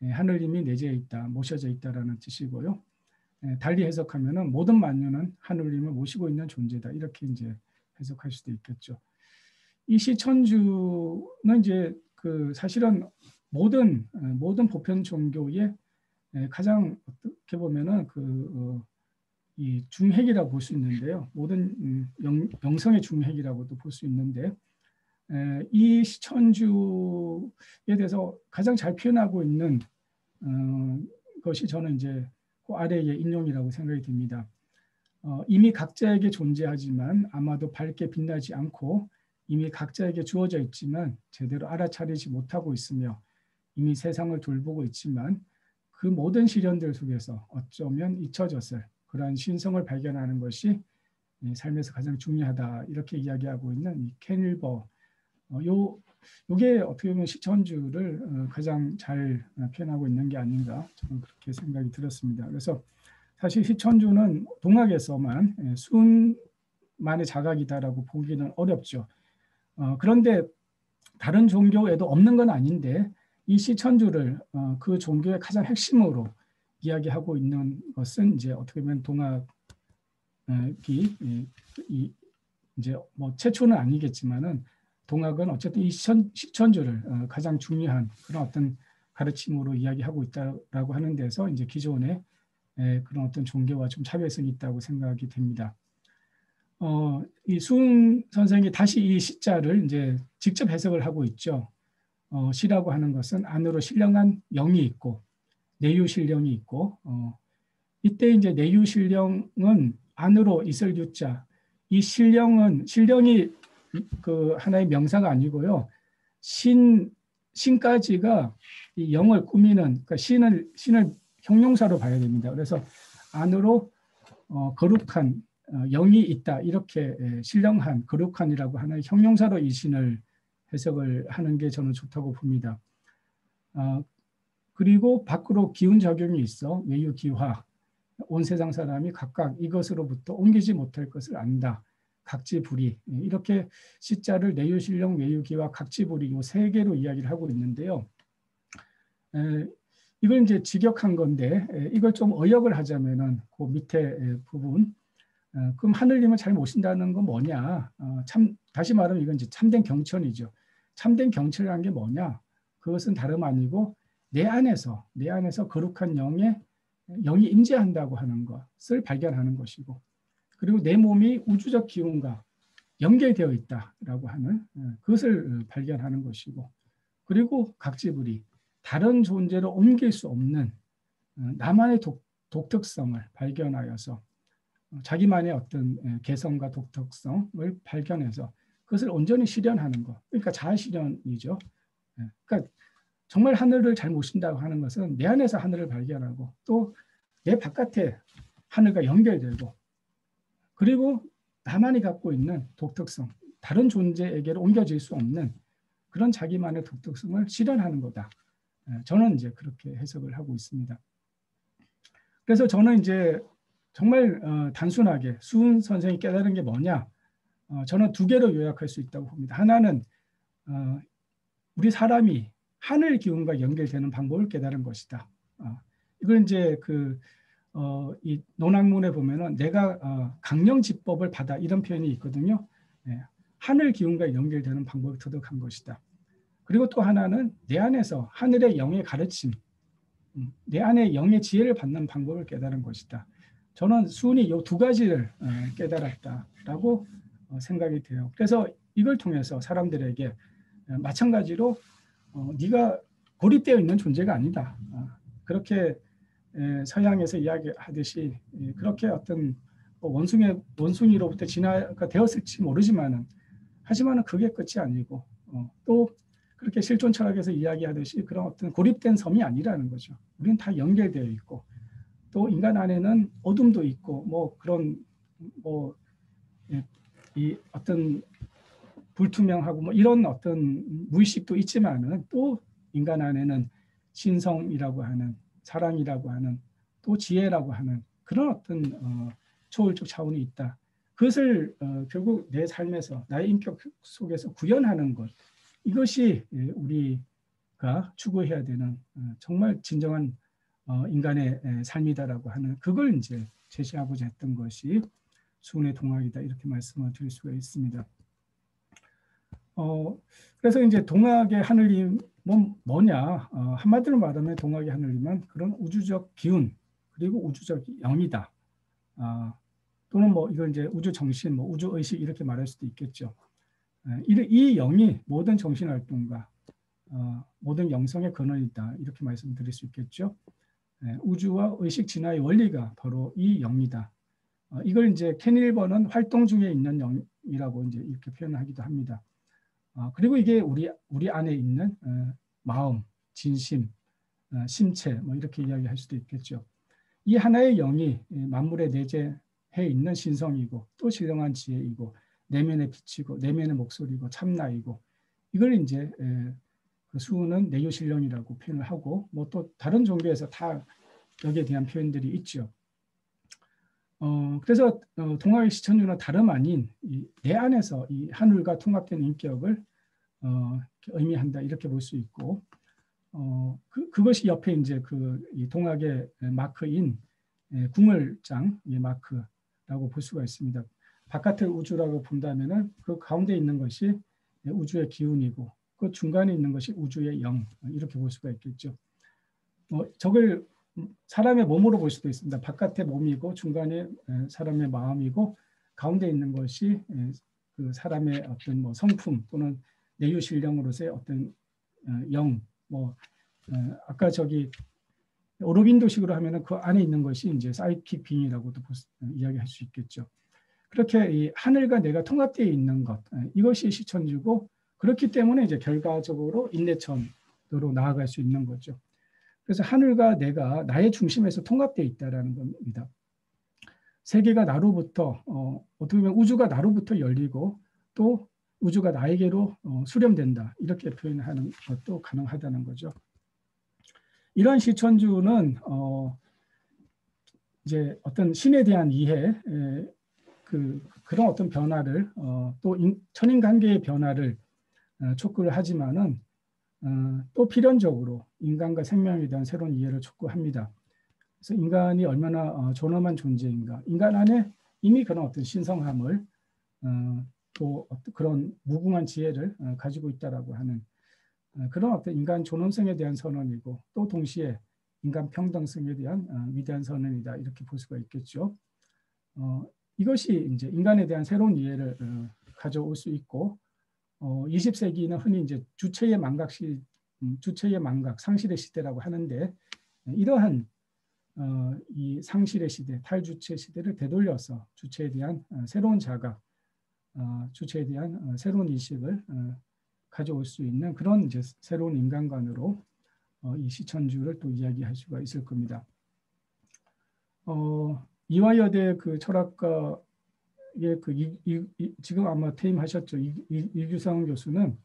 하늘님이 내재해 있다, 모셔져 있다라는 뜻이고요. 달리 해석하면은 모든 만유는 하늘님을 모시고 있는 존재다, 이렇게 이제 해석할 수도 있겠죠. 이 시천주는 이제 그 사실은 모든 보편 종교의 가장 어떻게 보면은 이 중핵이라고 볼 수 있는데요. 모든 영성의 중핵이라고도 볼 수 있는데, 이 시천주에 대해서 가장 잘 표현하고 있는 것이 저는 이제 그 아래의 인용이라고 생각이 듭니다. 이미 각자에게 존재하지만 아마도 밝게 빛나지 않고, 이미 각자에게 주어져 있지만 제대로 알아차리지 못하고 있으며, 이미 세상을 돌보고 있지만 그 모든 시련들 속에서 어쩌면 잊혀졌을 그러한 신성을 발견하는 것이 삶에서 가장 중요하다, 이렇게 이야기하고 있는 이 켄 윌버, 요게 어떻게 보면 시천주를 가장 잘 표현하고 있는 게 아닌가, 저는 그렇게 생각이 들었습니다. 그래서 사실 시천주는 동학에서만 수만의 자각이다라고 보기는 어렵죠. 그런데 다른 종교에도 없는 건 아닌데, 이 시천주를 그 종교의 가장 핵심으로 이야기하고 있는 것은 이제 어떻게 보면 동학이 이제 뭐 최초는 아니겠지만은, 동학은 어쨌든 이 시천주를 가장 중요한 그런 어떤 가르침으로 이야기하고 있다라고 하는 데서 이제 기존의 그런 어떤 종교와 좀 차별성이 있다고 생각이 됩니다. 이 수은 선생이 다시 이 시자를 이제 직접 해석을 하고 있죠. 시라고 하는 것은 안으로 신령한 영이 있고 내유 신령이 있고, 이때 이제 내유 신령은 안으로 있을 유자, 이 신령이 그 하나의 명사가 아니고요. 신까지가 이 영을 꾸미는, 그러니까 신을 형용사로 봐야 됩니다. 그래서 안으로 거룩한 영이 있다, 이렇게 신령한, 거룩한이라고 하는 형용사로 이 신을 해석을 하는 게 저는 좋다고 봅니다. 그리고 밖으로 기운 작용이 있어 외유기화, 온 세상 사람이 각각 이것으로부터 옮기지 못할 것을 안다, 각지불이, 이렇게 시자를 내유신령, 외유기화, 각지불이 이 세 개로 이야기를 하고 있는데요. 이걸 이제 직역한 건데, 이걸 좀 어역을 하자면은 그 밑에 부분, 그럼 하늘님을 잘 모신다는 건 뭐냐? 다시 말하면 이건 이제 참된 경천이죠. 참된 경천이라는 게 뭐냐? 그것은 다름 아니고 내 안에서 거룩한 영이 임재한다고 하는 것을 발견하는 것이고, 그리고 내 몸이 우주적 기운과 연결되어 있다라고 하는 그것을 발견하는 것이고, 그리고 각지불이 다른 존재로 옮길 수 없는 나만의 독특성을 발견하여서 자기만의 어떤 개성과 독특성을 발견해서 그것을 온전히 실현하는 것, 그러니까 자아실현이죠. 그러니까 정말 하늘을 잘 모신다고 하는 것은 내 안에서 하늘을 발견하고 또 내 바깥에 하늘과 연결되고, 그리고 나만이 갖고 있는 독특성, 다른 존재에게로 옮겨질 수 없는 그런 자기만의 독특성을 실현하는 거다. 저는 이제 그렇게 해석을 하고 있습니다. 그래서 저는 이제 정말 단순하게 수은 선생이 깨달은 게 뭐냐? 저는 두 개로 요약할 수 있다고 봅니다. 하나는 우리 사람이 하늘 기운과 연결되는 방법을 깨달은 것이다. 이걸 이제 이 논학문에 보면은 내가 강령지법을 받아, 이런 표현이 있거든요. 하늘 기운과 연결되는 방법을 터득한 것이다. 그리고 또 하나는 내 안에서 하늘의 영의 가르침, 내 안에 영의 지혜를 받는 방법을 깨달은 것이다. 저는 수은이 이 두 가지를 깨달았다라고 생각이 돼요. 그래서 이걸 통해서 사람들에게 마찬가지로 네가 고립되어 있는 존재가 아니다, 그렇게 서양에서 이야기하듯이 그렇게 어떤 원숭이로부터 진화가 되었을지 모르지만은, 하지만은 그게 끝이 아니고 또 그렇게 실존 철학에서 이야기하듯이 그런 어떤 고립된 섬이 아니라는 거죠. 우리는 다 연결되어 있고, 또 인간 안에는 어둠도 있고 뭐 그런 이 어떤 불투명하고 뭐 이런 어떤 무의식도 있지만은, 또 인간 안에는 신성이라고 하는, 사랑이라고 하는, 또 지혜라고 하는 그런 어떤 초월적 차원이 있다. 그것을 결국 내 삶에서, 나의 인격 속에서 구현하는 것, 이것이 우리가 추구해야 되는 정말 진정한 인간의 삶이다라고 하는 그걸 이제 제시하고자 했던 것이 수은의 동학이다 이렇게 말씀을 드릴 수가 있습니다. 그래서 이제 동학의 하늘이 뭐냐 한마디로 말하면 동학의 하늘이면 그런 우주적 기운 그리고 우주적 영이다. 또는 뭐 이걸 이제 우주 정신, 뭐 우주 의식 이렇게 말할 수도 있겠죠. 이 영이 모든 정신 활동과 모든 영성의 근원이다 이렇게 말씀드릴 수 있겠죠. 우주와 의식 진화의 원리가 바로 이 영이다. 이걸 이제 캐닐버는 활동 중에 있는 영이라고 이제 이렇게 표현하기도 합니다. 그리고 이게 우리 안에 있는 마음, 진심, 심체 뭐 이렇게 이야기할 수도 있겠죠. 이 하나의 영이 만물에 내재해 있는 신성이고 또 신령한 지혜이고 내면의 빛이고 내면의 목소리고 참나이고 이걸 이제 그 수는 내유신령이라고 표현을 하고 뭐 또 다른 종교에서 다 여기에 대한 표현들이 있죠. 그래서 동학의 시천주는 다름 아닌 내 안에서 이 하늘과 통합된 인격을 의미한다 이렇게 볼 수 있고 그것이 옆에 이제 이 동학의 마크인 궁을장의 마크라고 볼 수가 있습니다. 바깥의 우주라고 본다면은 그 가운데 있는 것이 우주의 기운이고 그 중간에 있는 것이 우주의 영 이렇게 볼 수가 있겠죠. 저걸 사람의 몸으로 볼 수도 있습니다. 바깥의 몸이고 중간에 사람의 마음이고 가운데 있는 것이 그 사람의 어떤 뭐 성품 또는 내유신령으로서의 어떤 영, 뭐 아까 저기 오로빈도식으로 하면은 그 안에 있는 것이 이제 사이킥 빙이라고도 이야기할 수 있겠죠. 그렇게 이 하늘과 내가 통합되어 있는 것 이것이 시천주고 그렇기 때문에 이제 결과적으로 인내천으로 나아갈 수 있는 거죠. 그래서 하늘과 내가 나의 중심에서 통합되어 있다라는 겁니다. 세계가 나로부터 어떻게 보면 우주가 나로부터 열리고 또 우주가 나에게로 수렴된다 이렇게 표현하는 것도 가능하다는 거죠. 이런 시천주는 이제 어떤 신에 대한 이해 그런 어떤 변화를 또 천인 관계의 변화를 촉구를 하지만은 또 필연적으로 인간과 생명에 대한 새로운 이해를 촉구합니다. 그래서 인간이 얼마나 존엄한 존재인가, 인간 안에 이미 그런 어떤 신성함을 또 그런 무궁한 지혜를 가지고 있다라고 하는 그런 어떤 인간 존엄성에 대한 선언이고 또 동시에 인간 평등성에 대한 위대한 선언이다 이렇게 볼 수가 있겠죠. 이것이 이제 인간에 대한 새로운 이해를 가져올 수 있고 20세기는 흔히 이제 주체의 망각 상실의 시대라고 하는데 이러한 이 상실의 시대, 탈주체 시대를 되돌려서 주체에 대한 새로운 자각, 주체에 대한 새로운 인식을 가져올 수 있는 그런 이제 새로운 인간관으로 이 시천주를 또 이야기할 수가 있을 겁니다. 이화여대 그 철학가의 지금 아마 퇴임하셨죠. 이규성 교수는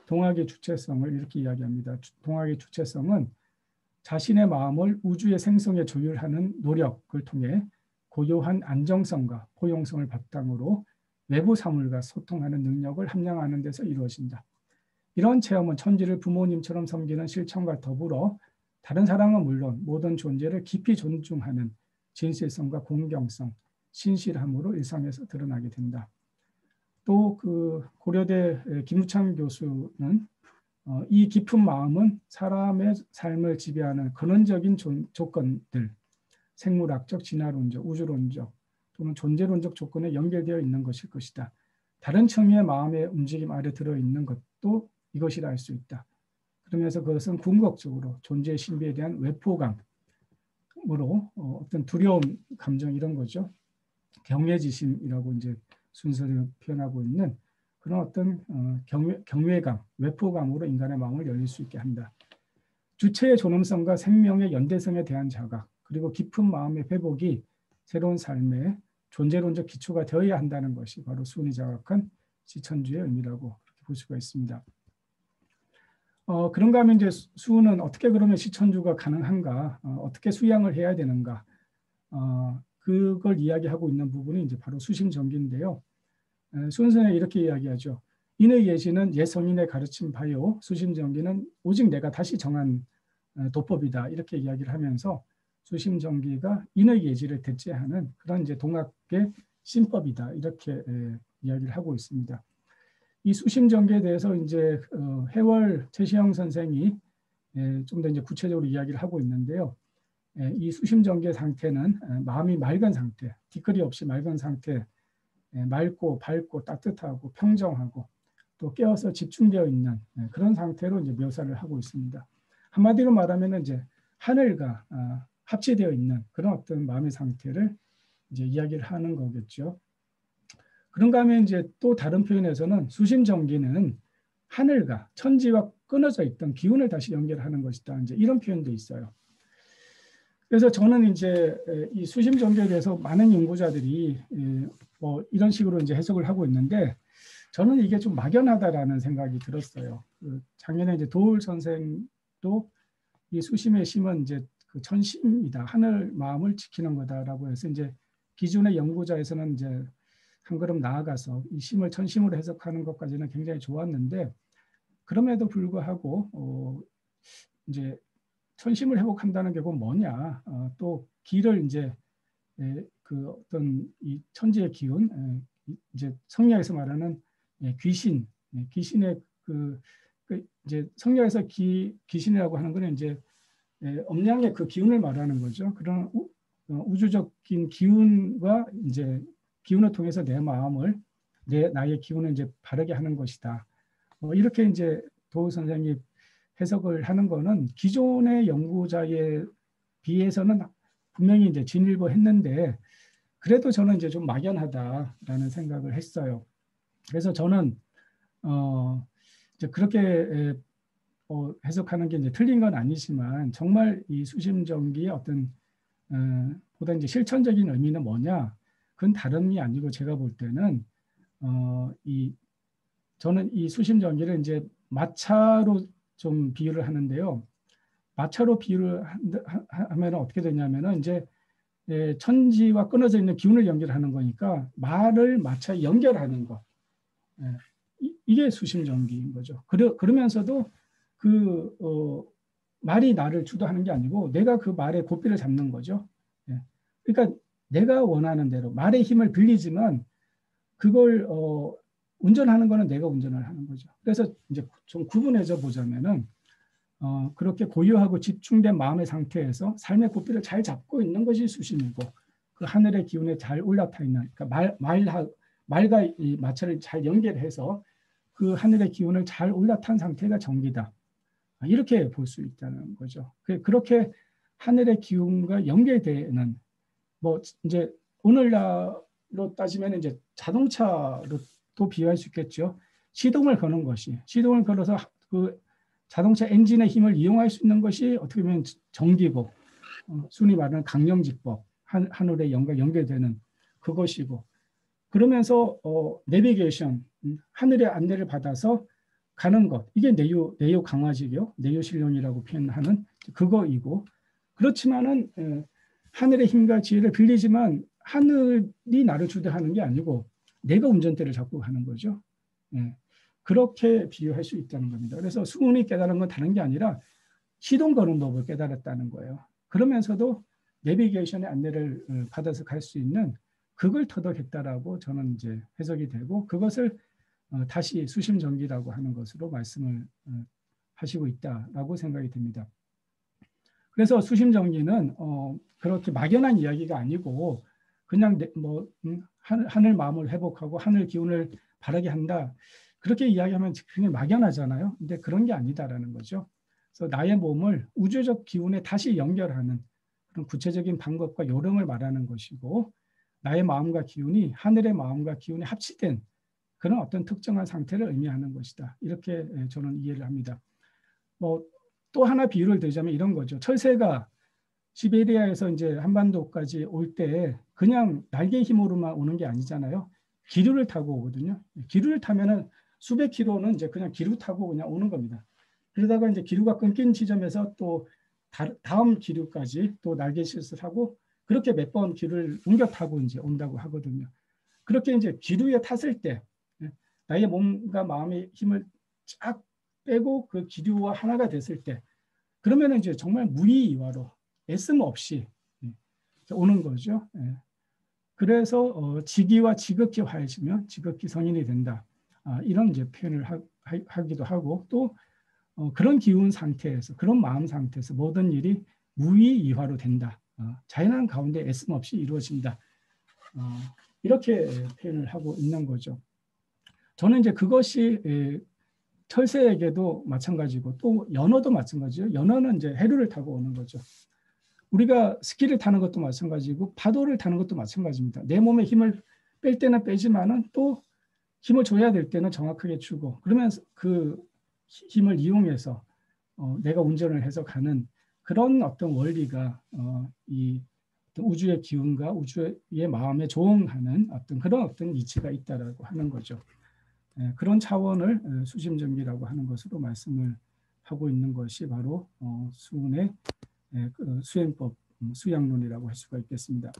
동학의 주체성을 이렇게 이야기합니다. 동학의 주체성은 자신의 마음을 우주의 생성에 조율하는 노력을 통해 고요한 안정성과 포용성을 바탕으로 외부 사물과 소통하는 능력을 함양하는 데서 이루어진다. 이런 체험은 천지를 부모님처럼 섬기는 실천과 더불어 다른 사람은 물론 모든 존재를 깊이 존중하는 진실성과 공경성, 신실함으로 일상에서 드러나게 된다. 또 그 고려대 김우창 교수는 이 깊은 마음은 사람의 삶을 지배하는 근원적인 조건들, 생물학적, 진화론적, 우주론적 또는 존재론적 조건에 연결되어 있는 것일 것이다. 다른 층의 마음의 움직임 아래 들어있는 것도 이것이라 할 수 있다. 그러면서 그것은 궁극적으로 존재의 신비에 대한 외포감으로 어떤 두려움 감정 이런 거죠. 경외지심이라고 이제 순서를 표현하고 있는 그런 어떤 경외감, 외포감으로 인간의 마음을 열릴 수 있게 한다. 주체의 존엄성과 생명의 연대성에 대한 자각, 그리고 깊은 마음의 회복이 새로운 삶의 존재론적 기초가 되어야 한다는 것이 바로 수은이 자각한 시천주의 의미라고 그렇게 볼 수가 있습니다. 그런가 하면 이제 수은은 어떻게 그러면 시천주가 가능한가, 어떻게 수양을 해야 되는가, 그걸 이야기하고 있는 부분이 이제 바로 수심정기인데요. 수은 선생이 이렇게 이야기하죠. 인의 예지는 옛 성인의 가르친 바요. 수심정기는 오직 내가 다시 정한 도법이다. 이렇게 이야기를 하면서 수심정기가 인의 예지를 대체하는 그런 이제 동학의 신법이다. 이렇게 이야기를 하고 있습니다. 이 수심정기에 대해서 이제 해월 최시영 선생이 좀 더 이제 구체적으로 이야기를 하고 있는데요. 이 수심정기의 상태는 마음이 맑은 상태, 뒤끝이 없이 맑은 상태, 맑고 밝고 따뜻하고 평정하고 또 깨어서 집중되어 있는 그런 상태로 이제 묘사를 하고 있습니다. 한마디로 말하면 이제 하늘과 합치되어 있는 그런 어떤 마음의 상태를 이제 이야기를 하는 거겠죠. 그런가 하면 이제 또 다른 표현에서는 수심정기는 하늘과 천지와 끊어져 있던 기운을 다시 연결하는 것이다. 이제 이런 표현도 있어요. 그래서 저는 이제 이 수심정기에 대해서 많은 연구자들이 뭐 이런 식으로 이제 해석을 하고 있는데 저는 이게 좀 막연하다라는 생각이 들었어요. 작년에 이제 도울 선생도 이 수심의 심은 이제 그 천심이다, 하늘 마음을 지키는 거다라고 해서 이제 기존의 연구자에서는 이제 한 걸음 나아가서 이 심을 천심으로 해석하는 것까지는 굉장히 좋았는데 그럼에도 불구하고 이제 천심을 회복한다는 게 그 뭐냐? 또 기를 이제 그 어떤 이 천지의 기운, 이제 성리학에서 말하는 귀신, 귀신의 그 이제 성리학에서 귀신이라고 하는 거는 이제 음양의 그 기운을 말하는 거죠. 그런 우주적인 기운과 이제 기운을 통해서 내 마음을 나의 기운을 이제 바르게 하는 것이다. 이렇게 이제 도우 선생이 해석을 하는 거는 기존의 연구자에 비해서는 분명히 이제 진일보했는데 그래도 저는 이제 좀 막연하다라는 생각을 했어요. 그래서 저는 이제 그렇게 해석하는 게 이제 틀린 건 아니지만 정말 이 수심정기의 어떤 보다 이제 실천적인 의미는 뭐냐? 그건 다름이 아니고 제가 볼 때는 저는 이 수심정기를 이제 마차로 좀 비유를 하는데요. 마차로 비유를 하면 어떻게 되냐면은 이제 천지와 끊어져 있는 기운을 연결하는 거니까 말을 마차에 연결하는 것. 이게 수심정기인 거죠. 그러면서도 말이 나를 주도하는 게 아니고 내가 그 말의 고삐를 잡는 거죠. 그러니까 내가 원하는 대로 말의 힘을 빌리지만 그걸 운전하는 거는 내가 운전을 하는 거죠. 그래서 이제 좀 구분해서 보자면은 그렇게 고요하고 집중된 마음의 상태에서 삶의 고삐를 잘 잡고 있는 것이 수심이고 그 하늘의 기운에 잘 올라타 있는 그러니까 말과 이 마차를 잘 연결해서 그 하늘의 기운을 잘 올라탄 상태가 정기다. 이렇게 볼 수 있다는 거죠. 그렇게 하늘의 기운과 연결되는 뭐 이제 오늘날로 따지면 이제 자동차로 또 비유할 수 있겠죠. 시동을 거는 것이 시동을 걸어서 그 자동차 엔진의 힘을 이용할 수 있는 것이 어떻게 보면 전기고 순위 말하는 강령지법 하늘의 영과 연결되는 그것이고 그러면서 내비게이션 하늘의 안내를 받아서 가는 것 이게 내요 강화지요 내요신령이라고 표현하는 그거이고 그렇지만은 하늘의 힘과 지혜를 빌리지만 하늘이 나를 주도하는 게 아니고 내가 운전대를 잡고 가는 거죠. 그렇게 비유할 수 있다는 겁니다. 그래서 수운이 깨달은 건 다른 게 아니라 시동 거는 법을 깨달았다는 거예요. 그러면서도 내비게이션의 안내를 받아서 갈 수 있는 그걸 터득했다라고 저는 이제 해석이 되고 그것을 다시 수심정기라고 하는 것으로 말씀을 하시고 있다라고 생각이 듭니다. 그래서 수심정기는 그렇게 막연한 이야기가 아니고 그냥 하늘 마음을 회복하고 하늘 기운을 바르게 한다. 그렇게 이야기하면 굉장히 막연하잖아요. 근데 그런 게 아니다라는 거죠. 그래서 나의 몸을 우주적 기운에 다시 연결하는 그런 구체적인 방법과 요령을 말하는 것이고 나의 마음과 기운이 하늘의 마음과 기운이 합치된 그런 어떤 특정한 상태를 의미하는 것이다. 이렇게 저는 이해를 합니다. 또 하나 비유를 드리자면 이런 거죠. 철새가 시베리아에서 이제 한반도까지 올 때 그냥 날개 힘으로만 오는 게 아니잖아요. 기류를 타고 오거든요. 기류를 타면은 수백 킬로는 이제 그냥 기류 타고 그냥 오는 겁니다. 그러다가 이제 기류가 끊긴 지점에서 또 다음 기류까지 또 날개짓을 하고 그렇게 몇 번 기류를 옮겨 타고 이제 온다고 하거든요. 그렇게 이제 기류에 탔을 때 나의 몸과 마음의 힘을 쫙 빼고 그 기류와 하나가 됐을 때, 그러면 이제 정말 무의이화로 애씀 없이 오는 거죠. 그래서 지기와 지극히 화해지면 지극히 성인이 된다. 이런 이제 표현을 하기도 하고, 또 그런 기운 상태에서, 그런 마음 상태에서 모든 일이 무의이화로 된다. 자연한 가운데 애씀 없이 이루어진다. 이렇게 표현을 하고 있는 거죠. 저는 이제 그것이 철새에게도 마찬가지고 또 연어도 마찬가지죠. 연어는 이제 해류를 타고 오는 거죠. 우리가 스키를 타는 것도 마찬가지고 파도를 타는 것도 마찬가지입니다. 내 몸에 힘을 뺄 때는 빼지만은 또 힘을 줘야 될 때는 정확하게 주고, 그러면 그 힘을 이용해서 내가 운전을 해서 가는 그런 어떤 원리가 이 우주의 기운과 우주의 마음에 조응하는 그런 어떤 이치가 있다라고 하는 거죠. 그런 차원을 수심정기라고 하는 것으로 말씀을 하고 있는 것이 바로 수운의 수행법, 수양론이라고 할 수가 있겠습니다.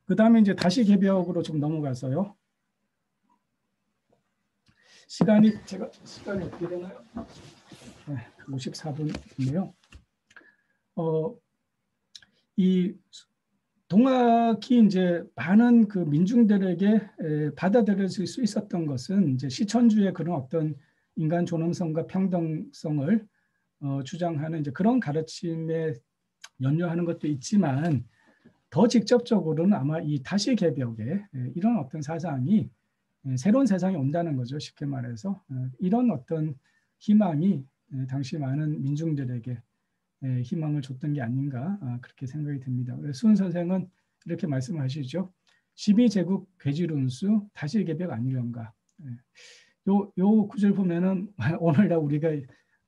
그 다음에 이제 다시 개벽으로 좀 넘어가서요. 시간이 어떻게 되나요? 54분이네요. 이 동학이 이제 많은 그 민중들에게 받아들여질 수 있었던 것은 이제 시천주의 그런 어떤 인간 존엄성과 평등성을 주장하는 이제 그런 가르침에 연유하는 것도 있지만, 더 직접적으로는 아마 이 다시 개벽에 이런 어떤 사상이 새로운 세상이 온다는 거죠. 쉽게 말해서 이런 어떤 희망이 당시 많은 민중들에게 희망을 줬던 게 아닌가, 그렇게 생각이 듭니다. 수은 선생은 이렇게 말씀하시죠. 12제국 괴질운수 다시 개벽 아니련가. 요 구절 보면은 오늘날 우리가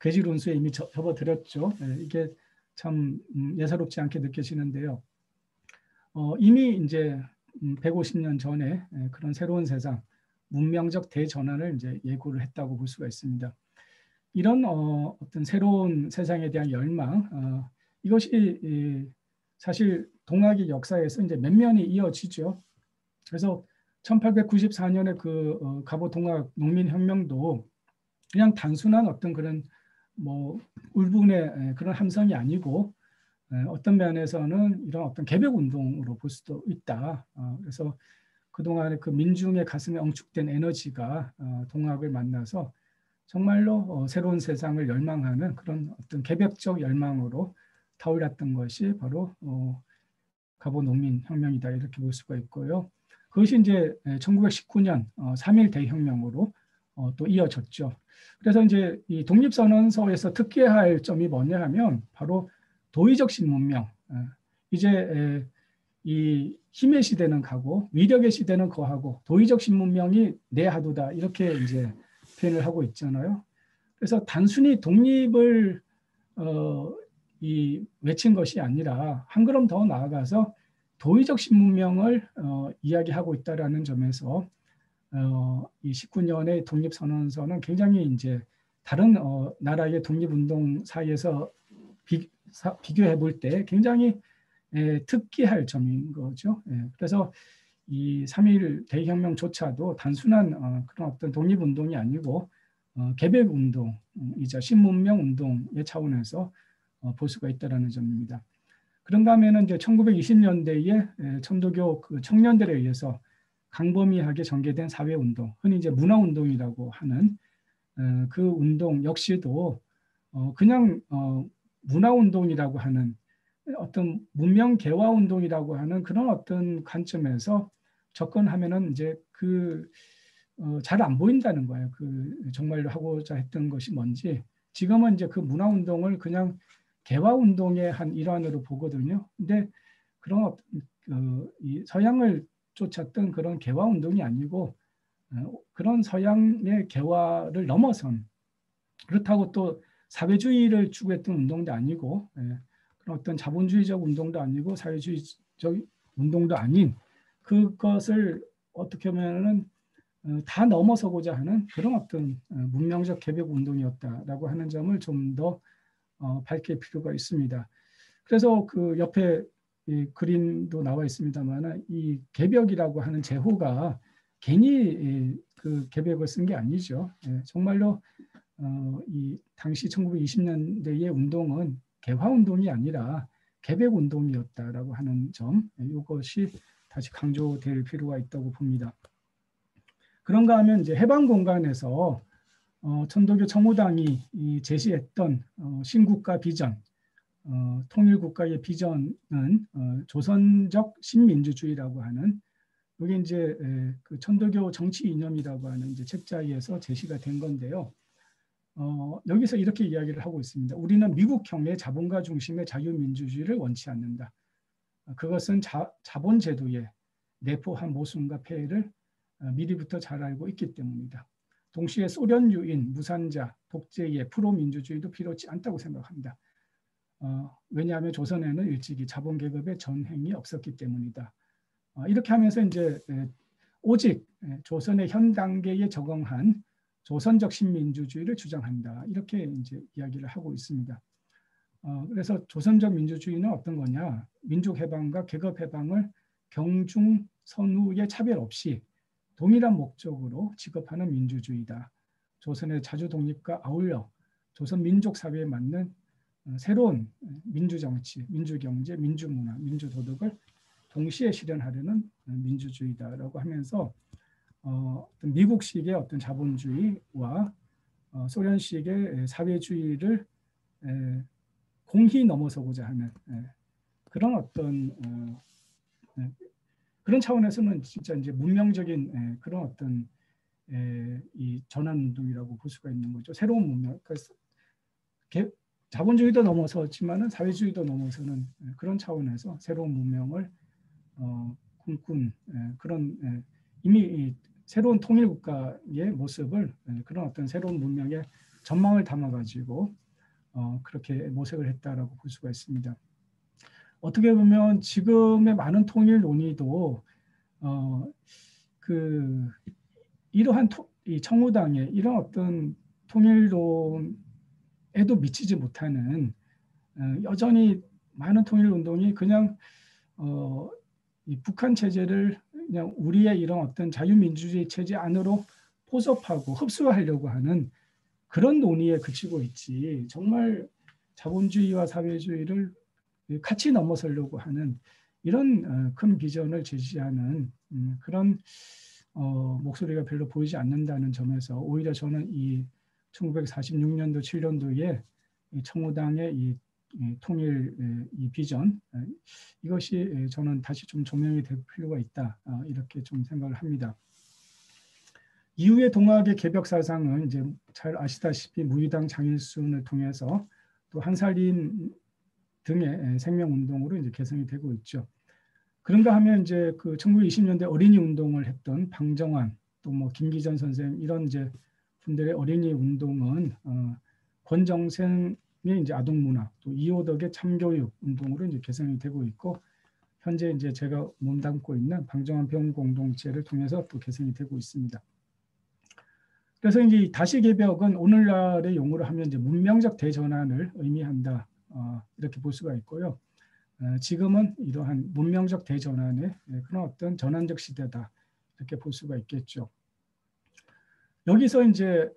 괴질운수에 이미 접어들었죠. 이게 참 예사롭지 않게 느껴지는데요. 이미 이제 150년 전에 그런 새로운 세상, 문명적 대전환을 이제 예고를 했다고 볼 수가 있습니다. 이런 어떤 새로운 세상에 대한 열망, 이것이 사실 동학의 역사에서 이제 몇 면이 이어지죠. 그래서 1894년에 그 갑오 동학 농민혁명도 그냥 단순한 어떤 그런 뭐 울분의 그런 함성이 아니고, 어떤 면에서는 이런 어떤 개벽 운동으로 볼 수도 있다. 그래서 그동안의 그 민중의 가슴에 엉축된 에너지가 동학을 만나서 정말로 새로운 세상을 열망하는 그런 어떤 개벽적 열망으로 타올랐던 것이 바로 갑오 농민혁명이다, 이렇게 볼 수가 있고요. 그것이 이제 1919년 3.1 대혁명으로 또 이어졌죠. 그래서 이제 이 독립선언서에서 특기할 점이 뭐냐 하면 바로 도의적 신문명. 이제 이 힘의 시대는 가고 위력의 시대는 거하고 도의적 신문명이 내하도다, 이렇게 이제 표현을 하고 있잖아요. 그래서 단순히 독립을 외친 것이 아니라 한 걸음 더 나아가서 도의적 신문명을 이야기하고 있다라는 점에서 이 19년의 독립선언서는 굉장히 이제 다른 나라의 독립운동 사이에서 비교해 볼 때 굉장히 특기할 점인 거죠. 그래서 이 3.1 대혁명조차도 단순한 그런 어떤 독립운동이 아니고 개벽운동이자 신문명 운동의 차원에서 볼 수가 있다는 점입니다. 그런가 하면 이제 1920년대에 천도교 그 청년들에 의해서 강범위하게 전개된 사회운동, 흔히 이제 문화운동이라고 하는 그 운동 역시도 그냥 문화운동이라고 하는 어떤 문명 개화 운동이라고 하는 그런 어떤 관점에서 접근하면은 이제 잘 안 보인다는 거예요. 정말로 하고자 했던 것이 뭔지. 지금은 이제 그 문화 운동을 그냥 개화 운동의 한 일환으로 보거든요. 근데 그런 이 서양을 쫓았던 그런 개화 운동이 아니고 그런 서양의 개화를 넘어선, 그렇다고 또 사회주의를 추구했던 운동도 아니고 그런 어떤 자본주의적 운동도 아니고 사회주의적 운동도 아닌, 그것을 어떻게 보면은 다 넘어서고자 하는 그런 어떤 문명적 개벽 운동이었다라고 하는 점을 좀 더 밝힐 필요가 있습니다. 그래서 그 옆에 이 그림도 나와 있습니다만, 이 개벽이라고 하는 제호가 괜히 그 계백을 쓴 게 아니죠. 예, 정말로 이 당시 1920년대의 운동은 개화 운동이 아니라 계백 운동이었다라고 하는 점, 이것이 다시 강조될 필요가 있다고 봅니다. 그런가 하면 이제 해방 공간에서 천도교 청호당이 제시했던 신국가 비전, 통일국가의 비전은 조선적 신민주주의라고 하는, 이게 이제 그 천도교 정치 이념이라고 하는 이제 책자에서 제시가 된 건데요. 여기서 이렇게 이야기를 하고 있습니다. 우리는 미국형의 자본가 중심의 자유민주주의를 원치 않는다. 그것은 자본제도의 내포한 모순과 폐해를 미리부터 잘 알고 있기 때문이다. 동시에 소련유인, 무산자, 독재의 프로민주주의도 필요치 않다고 생각합니다. 왜냐하면 조선에는 일찍이 자본계급의 전횡이 없었기 때문이다. 이렇게 하면서 이제 오직 조선의 현 단계에 적응한 조선적 신민주주의를 주장한다. 이렇게 이제 이야기를 하고 있습니다. 그래서 조선적 민주주의는 어떤 거냐? 민족해방과 계급해방을 경중 선후의 차별 없이 동일한 목적으로 지급하는 민주주의다. 조선의 자주 독립과 아울러 조선 민족 사회에 맞는 새로운 민주정치, 민주경제, 민주문화, 민주도덕을 동시에 실현하려는 민주주의다라고 하면서 어떤 미국식의 어떤 자본주의와 소련식의 사회주의를 공히 넘어서고자 하는 그런 어떤 그런 차원에서는 진짜 이제 문명적인 그런 어떤 이 전환 운동이라고 볼 수가 있는 거죠. 새로운 문명. 그래서 자본주의도 넘어섰지만은 사회주의도 넘어서는 그런 차원에서 새로운 문명을 꿈꾼 그런 이미 새로운 통일국가의 모습을 그런 어떤 새로운 문명의 전망을 담아가지고 그렇게 모색을 했다라고 볼 수가 있습니다. 어떻게 보면 지금의 많은 통일 논의도 그 이러한 이 청우당의 이런 어떤 통일론에도 미치지 못하는 여전히 많은 통일 운동이 그냥 이 북한 체제를 그냥 우리의 이런 어떤 자유민주주의 체제 안으로 포섭하고 흡수하려고 하는 그런 논의에 그치고 있지, 정말 자본주의와 사회주의를 같이 넘어서려고 하는 이런 큰 비전을 제시하는 그런 목소리가 별로 보이지 않는다는 점에서 오히려 저는 이 1946년도 7년도에 청우당의 이 통일 이 비전, 이것이 저는 다시 좀 조명이 될 필요가 있다, 이렇게 좀 생각을 합니다. 이후의 동학의 개벽 사상은 이제 잘 아시다시피 무위당 장일순을 통해서 또 한살림 등의 생명운동으로 이제 개성이 되고 있죠. 그런가 하면 이제 그 1920년대 어린이 운동을 했던 방정환, 또 뭐 김기전 선생 이런 이제 분들의 어린이 운동은 권정생의 이제 아동문화, 또 이호덕의 참교육 운동으로 이제 개성이 되고 있고, 현재 이제 제가 몸담고 있는 방정환 병 공동체를 통해서 또 개성이 되고 있습니다. 그래서 이제 다시 개벽은 오늘날의 용어로 하면 이제 문명적 대전환을 의미한다, 이렇게 볼 수가 있고요. 지금은 이러한 문명적 대전환의 그런 어떤 전환적 시대다, 이렇게 볼 수가 있겠죠. 여기서 이제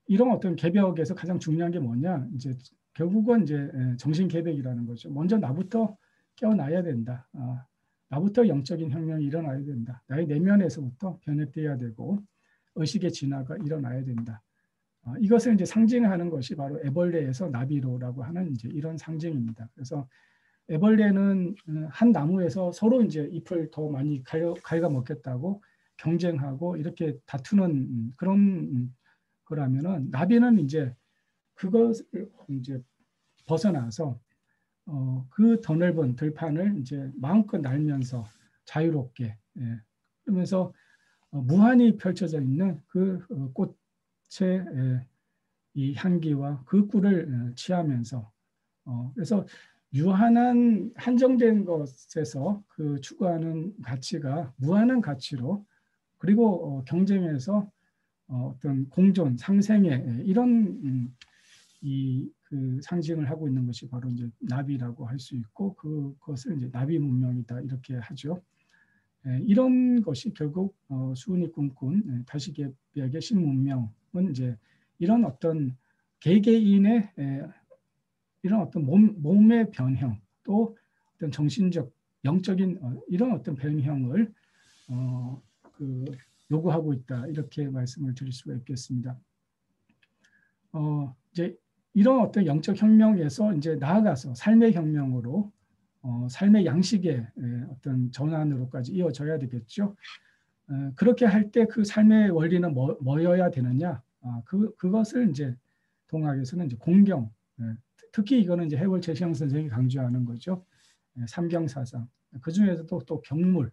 이런 어떤 개벽에서 가장 중요한 게 뭐냐, 이제 결국은 이제 정신 개벽이라는 거죠. 먼저 나부터 깨어나야 된다. 나부터 영적인 혁명이 일어나야 된다. 나의 내면에서부터 변혁돼야 되고 의식의 진화가 일어나야 된다. 이것을 이제 상징하는 것이 바로 애벌레에서 나비로라고 하는 이제 이런 상징입니다. 그래서 애벌레는 한 나무에서 서로 이제 잎을 더 많이 갉아먹겠다고 경쟁하고 이렇게 다투는 그런 거라면은, 나비는 이제 그것을 이제 벗어나서 그 더 넓은 들판을 이제 마음껏 날면서 자유롭게, 그러면서 무한히 펼쳐져 있는 그 꽃의 이 향기와 그 꿀을 취하면서, 그래서 유한한 한정된 것에서 그 추구하는 가치가 무한한 가치로, 그리고 경쟁에서 어떤 공존, 상생의 이런 그 상징을 하고 있는 것이 바로 이제 나비라고 할 수 있고, 그것을 이제 나비 문명이다, 이렇게 하죠. 이런 것이 결국 수훈이 꿈꾼 다시개벽의 신문명은 이제 이런 어떤 개개인의 이런 어떤 몸의 변형 또 어떤 정신적 영적인 이런 어떤 변형을 요구하고 있다 이렇게 말씀을 드릴 수가 있겠습니다. 이제 이런 어떤 영적 혁명에서 이제 나아가서 삶의 혁명으로 삶의 양식의 어떤 전환으로까지 이어져야 되겠죠. 그렇게 할 때 그 삶의 원리는 뭐여야 되느냐? 그것을 이제 동학에서는 이제 공경, 특히 이거는 이제 해월 최시영 선생이 강조하는 거죠. 삼경사상. 그 중에서도 또 경물,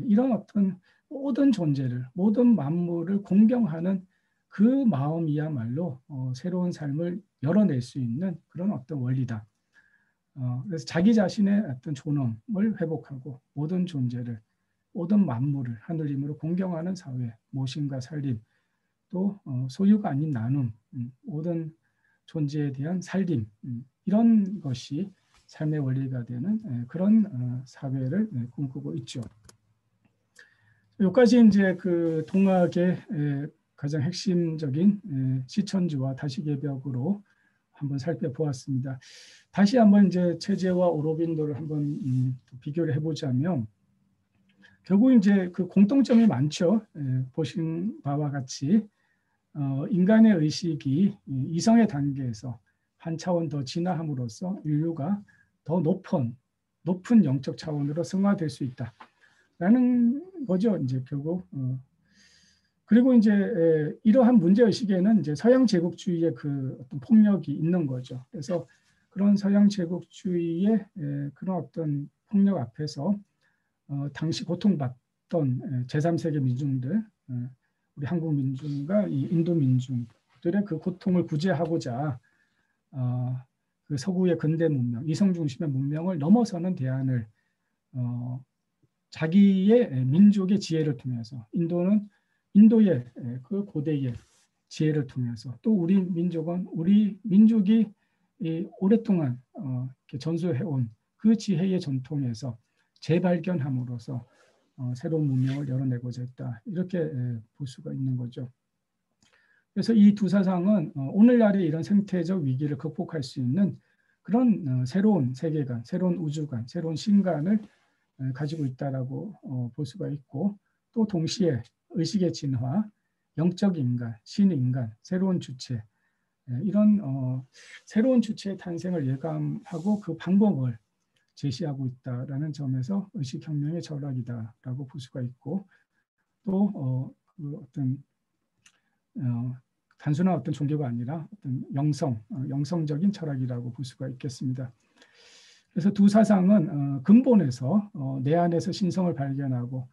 이런 어떤 모든 존재를, 모든 만물을 공경하는 그 마음이야말로 새로운 삶을 열어낼 수 있는 그런 어떤 원리다. 그래서 자기 자신의 어떤 존엄을 회복하고 모든 존재를, 모든 만물을 하늘님으로 공경하는 사회, 모심과 살림, 또 소유가 아닌 나눔, 모든 존재에 대한 살림, 이런 것이 삶의 원리가 되는 그런 사회를 꿈꾸고 있죠. 여기까지 이제 그 동학의 가장 핵심적인 시천주와 다시개벽으로 한번 살펴보았습니다. 다시 한번 이제 체제와 오로빈도를 한번 비교를 해보자면 결국 이제 그 공통점이 많죠. 보신 바와 같이 인간의 의식이 이성의 단계에서 한 차원 더 진화함으로써 인류가 더 높은 영적 차원으로 승화될 수 있다라는 거죠. 이제 결국 그리고 이제 이러한 문제 의식에는 이제 서양 제국주의의 그 어떤 폭력이 있는 거죠. 그래서 그런 서양 제국주의의 그런 어떤 폭력 앞에서 당시 고통받던 제3세계 민중들, 우리 한국 민중과 이 인도 민중들의 그 고통을 구제하고자 그 서구의 근대 문명, 이성 중심의 문명을 넘어서는 대안을 자기의 민족의 지혜를 통해서 인도의 그 고대의 지혜를 통해서 또 우리 민족이 오랫동안 전수해온 그 지혜의 전통에서 재발견함으로써 새로운 문명을 열어내고자 했다. 이렇게 볼 수가 있는 거죠. 그래서 이 두 사상은 오늘날의 이런 생태적 위기를 극복할 수 있는 그런 새로운 세계관, 새로운 우주관, 새로운 신관을 가지고 있다라고 볼 수가 있고 또 동시에 의식의 진화, 영적 인간, 신인간, 새로운 주체 이런 새로운 주체의 탄생을 예감하고 그 방법을 제시하고 있다라는 점에서 의식혁명의 전락이다라고 볼 수가 있고 또 그 어떤 단순한 어떤 종교가 아니라 어떤 영성적인 철학이라고 볼 수가 있겠습니다. 그래서 두 사상은 근본에서 내 안에서 신성을 발견하고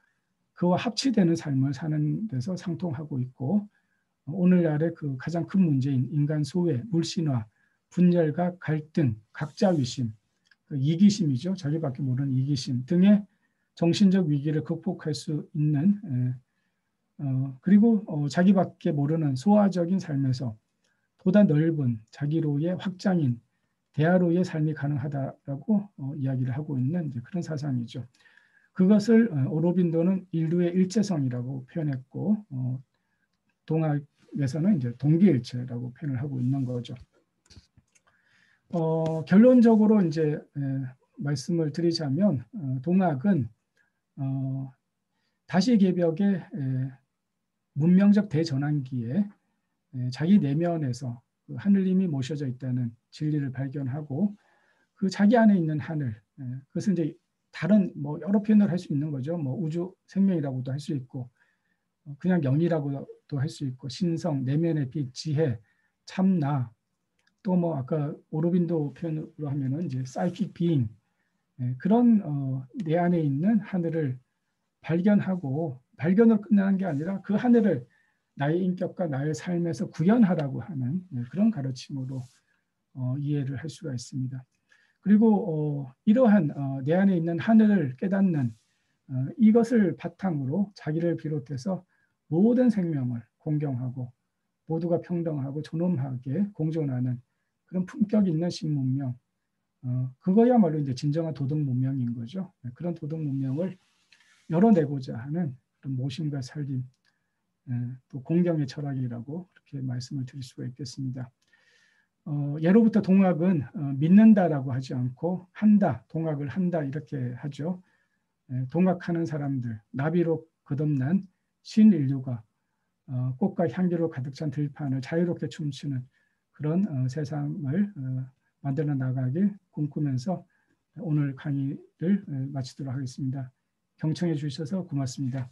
그와 합치되는 삶을 사는 데서 상통하고 있고 오늘날의 그 가장 큰 문제인 인간 소외, 물신화, 분열과 갈등, 각자위심, 그 이기심이죠. 자기밖에 모르는 이기심 등의 정신적 위기를 극복할 수 있는 그리고 자기밖에 모르는 소화적인 삶에서 보다 넓은 자기로의 확장인 대화로의 삶이 가능하다라고 이야기를 하고 있는 그런 사상이죠. 그것을 오로빈도는 인류의 일체성이라고 표현했고 동학에서는 이제 동기일체라고 표현을 하고 있는 거죠. 결론적으로 이제 말씀을 드리자면 동학은 다시개벽의 문명적 대전환기에 자기 내면에서 그 하늘님이 모셔져 있다는 진리를 발견하고 그 자기 안에 있는 하늘, 그것은 이제 다른 뭐 여러 표현을 할 수 있는 거죠. 뭐 우주 생명이라고도 할 수 있고 그냥 영이라고도 할 수 있고 신성, 내면의 빛, 지혜, 참나 또 뭐 아까 오로빈도 표현으로 하면은 이제 사이킥 비잉 그런 내 안에 있는 하늘을 발견하고 발견으로 끝나는 게 아니라 그 하늘을 나의 인격과 나의 삶에서 구현하라고 하는 그런 가르침으로 이해를 할 수가 있습니다. 그리고 이러한 내 안에 있는 하늘을 깨닫는 이것을 바탕으로 자기를 비롯해서 모든 생명을 공경하고 모두가 평등하고 존엄하게 공존하는 그런 품격 있는 신문명 그거야말로 이제 진정한 도덕 문명인 거죠. 그런 도덕 문명을 열어내고자 하는 그런 모심과 살림, 또 공경의 철학이라고 그렇게 말씀을 드릴 수가 있겠습니다. 예로부터 동학은 믿는다라고 하지 않고 한다, 동학을 한다 이렇게 하죠. 동학하는 사람들, 나비로 거듭난 신인류가 꽃과 향기로 가득 찬 들판을 자유롭게 춤추는 그런 세상을 만들어 나가길 꿈꾸면서 오늘 강의를 마치도록 하겠습니다. 경청해 주셔서 고맙습니다.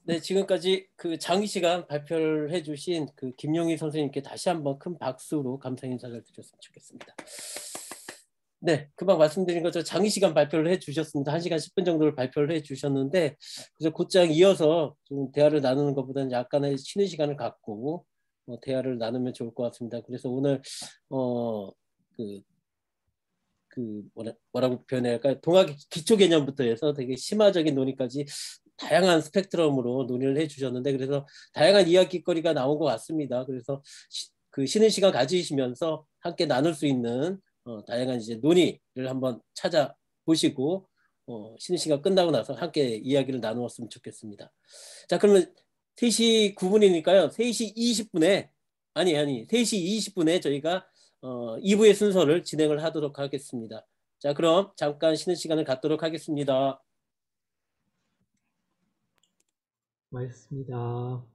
네, 지금까지 그 장기 시간 발표를 해주신 그 김용희 선생님께 다시 한번 큰 박수로 감사 인사를 드렸으면 좋겠습니다. 네, 금방 말씀드린 것처럼 장기 시간 발표를 해주셨습니다. 1시간 10분 정도를 발표를 해주셨는데, 그래서 곧장 이어서 좀 대화를 나누는 것보다는 약간의 쉬는 시간을 갖고 대화를 나누면 좋을 것 같습니다. 그래서 오늘 뭐라고 표현해야 할까요? 동학 기초 개념부터 해서 되게 심화적인 논의까지 다양한 스펙트럼으로 논의를 해주셨는데, 그래서 다양한 이야기거리가 나온 것 같습니다. 그래서 그 쉬는 시간 가지시면서 함께 나눌 수 있는 다양한 이제 논의를 한번 찾아보시고 쉬는 시간 끝나고 나서 함께 이야기를 나누었으면 좋겠습니다. 자, 그러면 3시 9분이니까요. 3시 20분에 아니 3시 20분에 저희가 2부의 순서를 진행을 하도록 하겠습니다. 자, 그럼 잠깐 쉬는 시간을 갖도록 하겠습니다. 고맙습니다.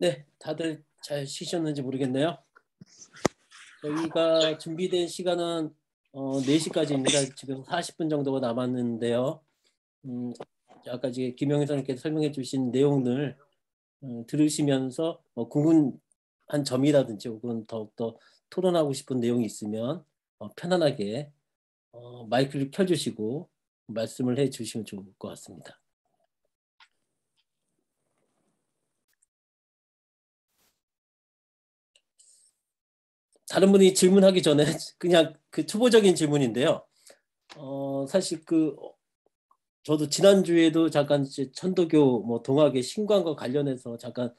네, 다들 잘 쉬셨는지 모르겠네요. 저희가 준비된 시간은 4시까지입니다. 지금 40분 정도가 남았는데요. 아까 김영희 선생님께서 설명해 주신 내용을 들으시면서 궁금한 점이라든지 혹은 더욱더 토론하고 싶은 내용이 있으면 편안하게 마이크를 켜주시고 말씀을 해주시면 좋을 것 같습니다. 다른 분이 질문하기 전에 그냥 그 초보적인 질문인데요. 사실 저도 지난주에도 잠깐 천도교 뭐 동학의 신관과 관련해서 잠깐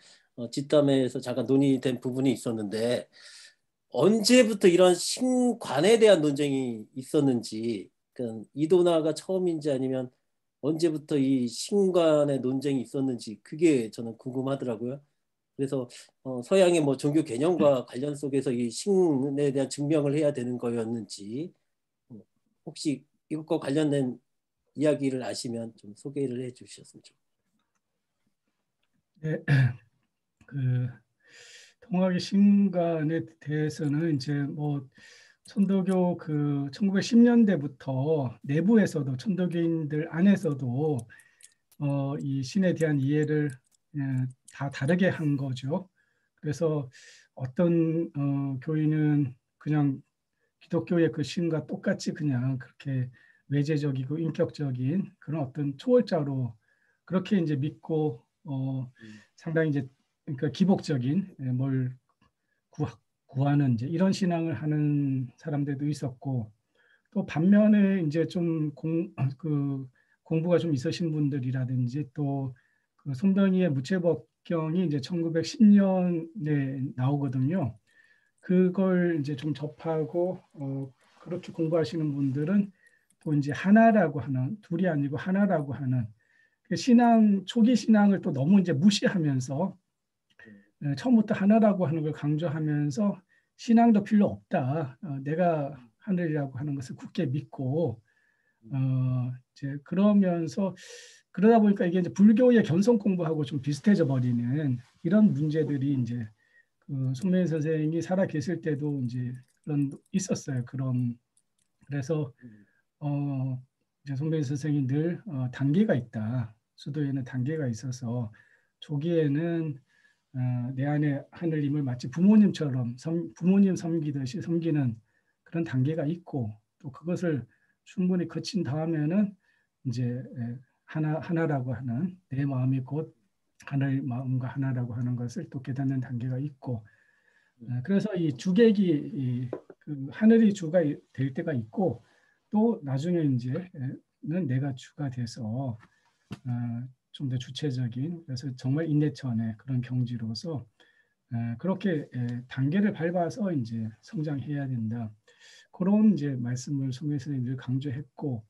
뒷담회에서 잠깐 논의된 부분이 있었는데 언제부터 이런 신관에 대한 논쟁이 있었는지, 그러니까 이도나가 처음인지 아니면 언제부터 이 신관의 논쟁이 있었는지 그게 저는 궁금하더라고요. 그래서 서양의 뭐 종교 개념과 관련 속에서 이 신에 대한 증명을 해야 되는 거였는지 혹시 이것과 관련된 이야기를 아시면 좀 소개를 해주셨으면 좋겠습니다. 네, 그 동학의 신관에 대해서는 이제 뭐 천도교 그 1910년대부터 내부에서도 천도교인들 안에서도 이 신에 대한 이해를 다 다르게 한 거죠. 그래서 어떤 교인은 그냥 기독교의 그 신과 똑같이 그냥 그렇게 외재적이고 인격적인 그런 어떤 초월자로 그렇게 이제 믿고 상당히 이제 그러니까 기복적인 뭘 구하는 이제 이런 신앙을 하는 사람들도 있었고 또 반면에 이제 좀 공부가 좀 있으신 분들이라든지 또그 손병희의 무채법경이 이제 1910년에 나오거든요. 그걸 이제 좀 접하고 그렇게 공부하시는 분들은 또 이제 하나라고 하는 둘이 아니고 하나라고 하는 그 신앙 초기 신앙을 또 너무 이제 무시하면서 처음부터 하나라고 하는 걸 강조하면서 신앙도 필요 없다. 내가 하늘이라고 하는 것을 굳게 믿고 이제 그러면서 그러다 보니까 이게 이제 불교의 견성 공부하고 좀 비슷해져 버리는 이런 문제들이 이제 그 손명희 선생이 살아 계실 때도 이제 그런 있었어요. 그런 그래서 이제 손명희 선생이 늘 단계가 있다. 수도에는 단계가 있어서 조기에는 내 안에 하늘님을 마치 부모님처럼 부모님 섬기듯이 섬기는 그런 단계가 있고 또 그것을 충분히 거친 다음에는 이제 하나라고 하는 내 마음이 곧 하나의 마음과 하나라고 하는 것을 또 깨닫는 단계가 있고 그래서 이 주객이 그 하늘이 주가 될 때가 있고 또 나중에 이제는 내가 주가 돼서 좀 더 주체적인 그래서 정말 인내천의 그런 경지로서 그렇게 단계를 밟아서 이제 성장해야 된다. 그런 이제 말씀을 송혜 선생님이 강조했고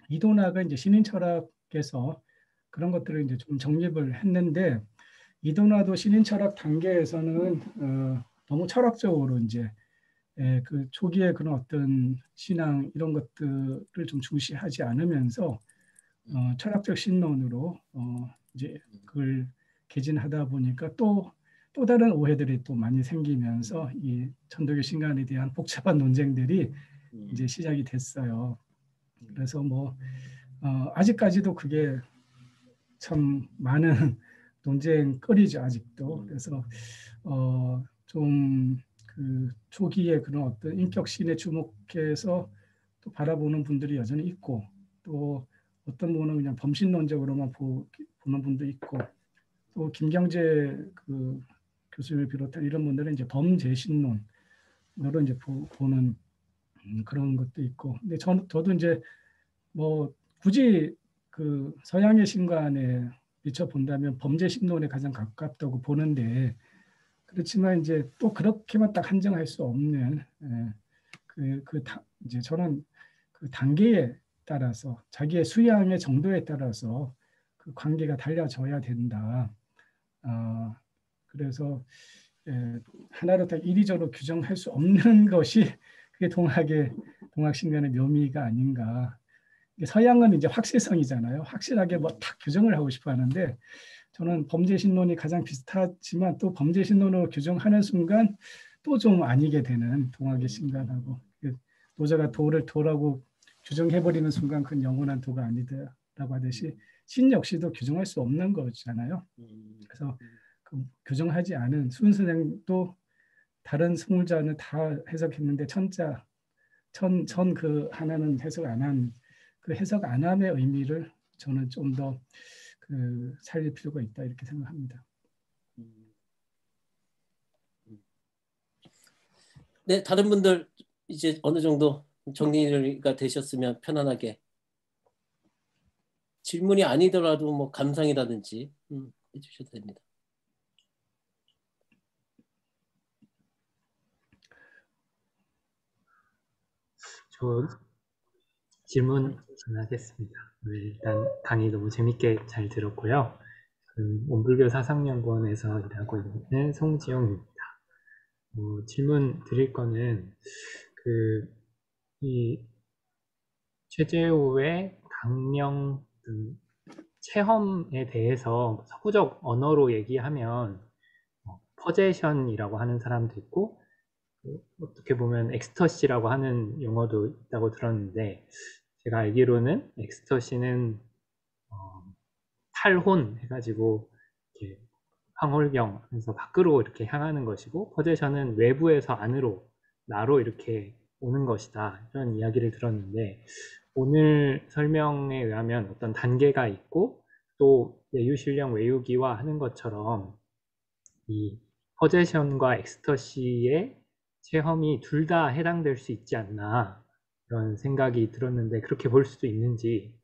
이도나가 이제 신인 철학에서 그런 것들을 이제 좀 정립을 했는데 이도나도 신인 철학 단계에서는 너무 철학적으로 이제 그 초기에 그런 어떤 신앙 이런 것들을 좀 중시하지 않으면서 철학적 신론으로 이제 그걸 개진하다 보니까 또 다른 오해들이 또 많이 생기면서 이 천도교 신간에 대한 복잡한 논쟁들이 이제 시작이 됐어요. 그래서 뭐 아직까지도 그게 참 많은 논쟁거리죠 아직도. 그래서 좀 그 초기에 그런 어떤 인격신에 주목해서 또 바라보는 분들이 여전히 있고 또 어떤 분은 그냥 범신론적으로만 보는 분도 있고 또 김경재 그 교수님을 비롯한 이런 분들은 이제 범재신론으로 이제 보는 그런 것도 있고 근데 저도 이제 뭐 굳이 그 서양의 신관에 비춰 본다면 범죄심론에 가장 가깝다고 보는데 그렇지만 이제 또 그렇게만 딱 한정할 수 없는 이제 저는 그 단계에 따라서 자기의 수양의 정도에 따라서 그 관계가 달라져야 된다. 그래서 하나로 딱 이리저리 규정할 수 없는 것이 그게 동학신간의 묘미가 아닌가. 서양은 이제 확실성이잖아요. 확실하게 뭐 딱 규정을 하고 싶어 하는데 저는 범죄 신론이 가장 비슷하지만 또 범죄 신론으로 규정하는 순간 또 좀 아니게 되는 동학의 신간하고 노자가 도를 도라고 규정해버리는 순간 그건 영원한 도가 아니다라고 하듯이 신 역시도 규정할 수 없는 거잖아요. 그래서 그 규정하지 않은 수은 선생도 다른 스물자는 다 해석했는데 천자 천 그 하나는 해석 안 한 그 해석 안 함의 의미를 저는 좀 더 그 살릴 필요가 있다 이렇게 생각합니다. 네, 다른 분들 이제 어느 정도 정리가 되셨으면 편안하게 질문이 아니더라도 뭐 감상이라든지 해주셔도 됩니다. 저 질문 하겠습니다. 일단 강의 너무 재밌게 잘 들었고요. 온불교 사상연구원에서 일하고 있는 송지용입니다. 질문 드릴 거는 이 최재우의 강령 등 체험에 대해서 서구적 언어로 얘기하면 퍼제션이라고 하는 사람도 있고 어떻게 보면 엑스터시라고 하는 용어도 있다고 들었는데 제가 알기로는 엑스터시는 탈혼 해가지고 이렇게 황홀경 해서 밖으로 이렇게 향하는 것이고 퍼제션은 외부에서 안으로 나로 이렇게 오는 것이다 이런 이야기를 들었는데 오늘 설명에 의하면 어떤 단계가 있고 또 내유신령 외유기와 하는 것처럼 이 퍼제션과 엑스터시의 체험이 둘 다 해당될 수 있지 않나 그런 생각이 들었는데 그렇게 볼 수도 있는지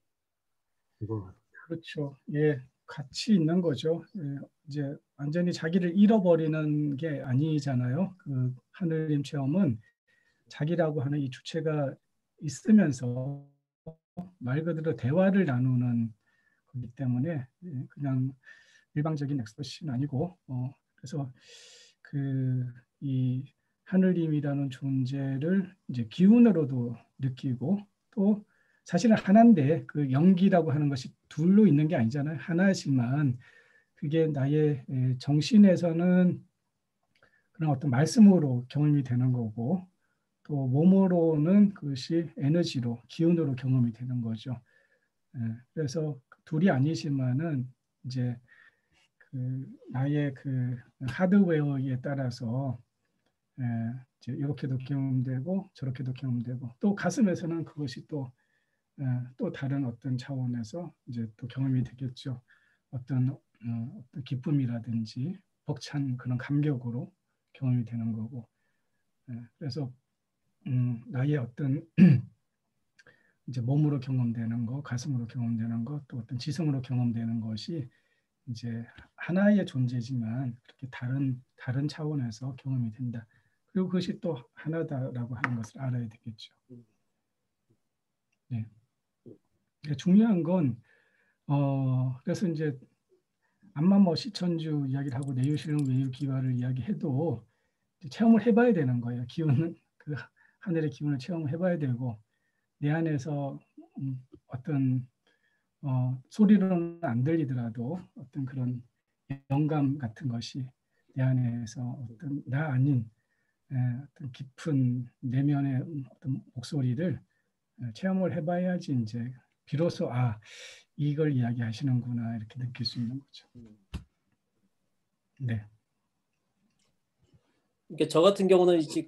궁금합니다. 그렇죠. 예, 같이 있는 거죠. 예, 이제 완전히 자기를 잃어버리는 게 아니잖아요. 그 하늘님 체험은 자기라고 하는 이 주체가 있으면서 말 그대로 대화를 나누는 거기 때문에 그냥 일방적인 엑스터시는 아니고 그래서 이 하늘님이라는 존재를 이제 기운으로도 느끼고 또 사실은 하나인데 그 영기라고 하는 것이 둘로 있는 게 아니잖아요. 하나지만 그게 나의 정신에서는 그런 어떤 말씀으로 경험이 되는 거고 또 몸으로는 그것이 에너지로 기운으로 경험이 되는 거죠. 그래서 둘이 아니지만은 이제 나의 그 하드웨어에 따라서 이제 이렇게도 경험되고 저렇게도 경험되고 또 가슴에서는 그것이 또 다른 어떤 차원에서 이제 또 경험이 되겠죠. 어떤 기쁨이라든지 벅찬 그런 감격으로 경험이 되는 거고. 그래서 나의 어떤 이제 몸으로 경험되는 거, 가슴으로 경험되는 것, 또 어떤 지성으로 경험되는 것이 이제 하나의 존재지만 그렇게 다른 차원에서 경험이 된다. 그리고 그것이 또 하나다라고 하는 것을 알아야 되겠죠. 네. 중요한 건 그래서 이제 암만 뭐 시천주 이야기를 하고 내유신령 외유기화를 이야기해도 체험을 해봐야 되는 거예요. 기운은 그 하늘의 기운을 체험해봐야 되고 내 안에서 어떤 소리로는 안 들리더라도 어떤 그런 영감 같은 것이 내 안에서 어떤 나 아닌 어떤 깊은 내면의 어떤 목소리를 체험을 해봐야지 이제 비로소 이걸 이야기하시는구나 이렇게 느낄 수 있는 거죠. 네. 그러니까 저 같은 경우는 이제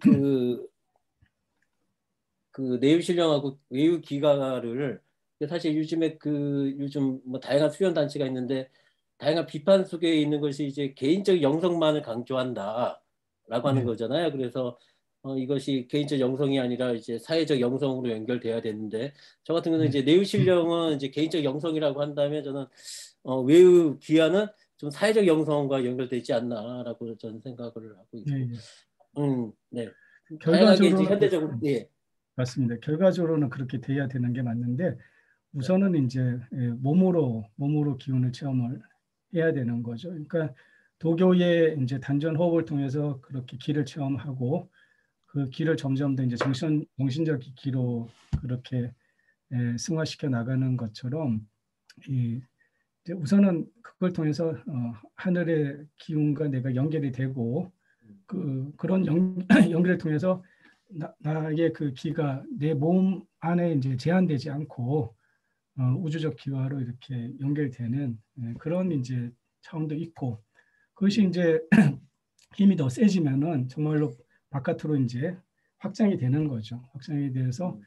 그 내유신령하고 외유기가를 사실 요즘에 요즘 뭐 다양한 수련 단체가 있는데 다양한 비판 속에 있는 것이 이제 개인적 영성만을 강조한다라고 하는 네. 거잖아요. 그래서 이것이 개인적 영성이 아니라 이제 사회적 영성으로 연결돼야 되는데 저 같은 경우는 이제 내유신령은 이제 개인적 영성이라고 한다면 저는 외유기가는 좀 사회적 영성과 연결되지 않나라고 저는 생각을 하고 있고, 네. 다양하게 이제 현대적으로 예. 맞습니다. 결과적으로는 그렇게 돼야 되는 게 맞는데 우선은 이제 몸으로 기운을 체험을 해야 되는 거죠. 그러니까 도교의 이제 단전 호흡을 통해서 그렇게 기를 체험하고 그 기를 점점 더 이제 정신적 기로 그렇게 승화시켜 나가는 것처럼 이제 우선은 그걸 통해서 하늘의 기운과 내가 연결이 되고 그런 연결을 통해서 나의 그 기가 내 몸 안에 이제 제한되지 않고 우주적 기와로 이렇게 연결되는 그런 이제 차원도 있고 그것이 이제 힘이 더 세지면은 정말로 바깥으로 이제 확장이 되는 거죠. 확장이 돼서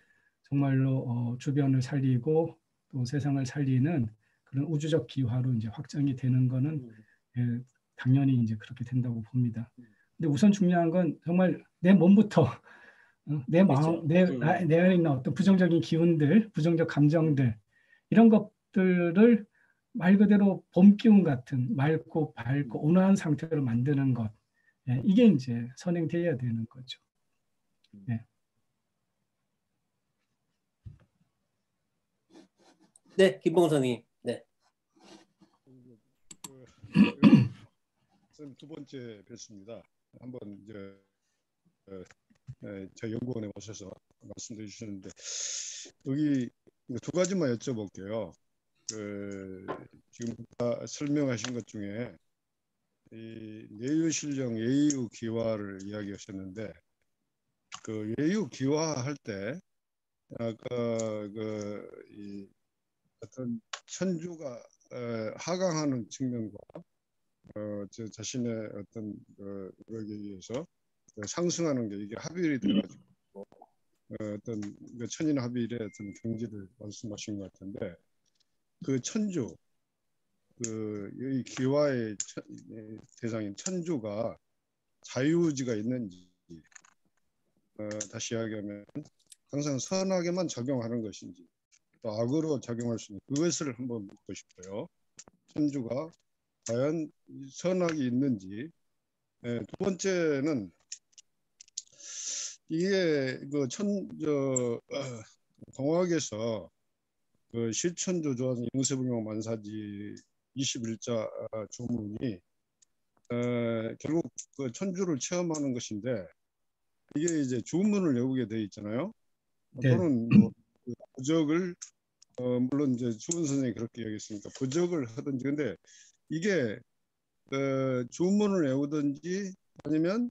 정말로 주변을 살리고 또 세상을 살리는 그런 우주적 기화로 이제 확장이 되는 거는 당연히 이제 그렇게 된다고 봅니다. 근데 우선 중요한 건 정말 내 몸부터 내 마음, 그렇죠. 내 안에 있는 어떤 부정적인 기운들, 부정적 감정들 이런 것들을 말 그대로 봄 기운 같은 맑고 밝고 온화한 상태로 만드는 것 이게 이제 선행돼야 되는 거죠. 네. 네, 김봉 선생님. 네. 선생님 두 번째 뵙습니다. 한번 이제 저 연구원에 오셔서 말씀해 주셨는데 여기 두 가지만 여쭤볼게요. 지금 설명하신 것 중에 이 내유신령 예유기화를 이야기하셨는데 그 예유기화할 때 아까 이 어떤 천주가 하강하는 측면과 저 자신의 어떤 노력에 의해서 상승하는 게 이게 합일이 돼가지고 어떤 천인 합일의 어떤 경지를 말씀하신 것 같은데 그 천주 이 기와의 대상인 천주가 자유의지가 있는지 다시 이야기하면 항상 선하게만 작용하는 것인지 또 악으로 작용할 수 있는 그것을 한번 묻고 싶어요. 천주가 과연 선악이 있는지. 두 번째는 이게 그 공학에서 그 실천조 조한 영세불명 만사지 21자 조문이 결국 그 천주를 체험하는 것인데 이게 이제 주문을 외우게 돼 있잖아요. 네. 또는 뭐 부적을 물론 이제 주문 선생님이 그렇게 얘기했으니까 부적을 하든지 근데 이게 주문을 외우든지 아니면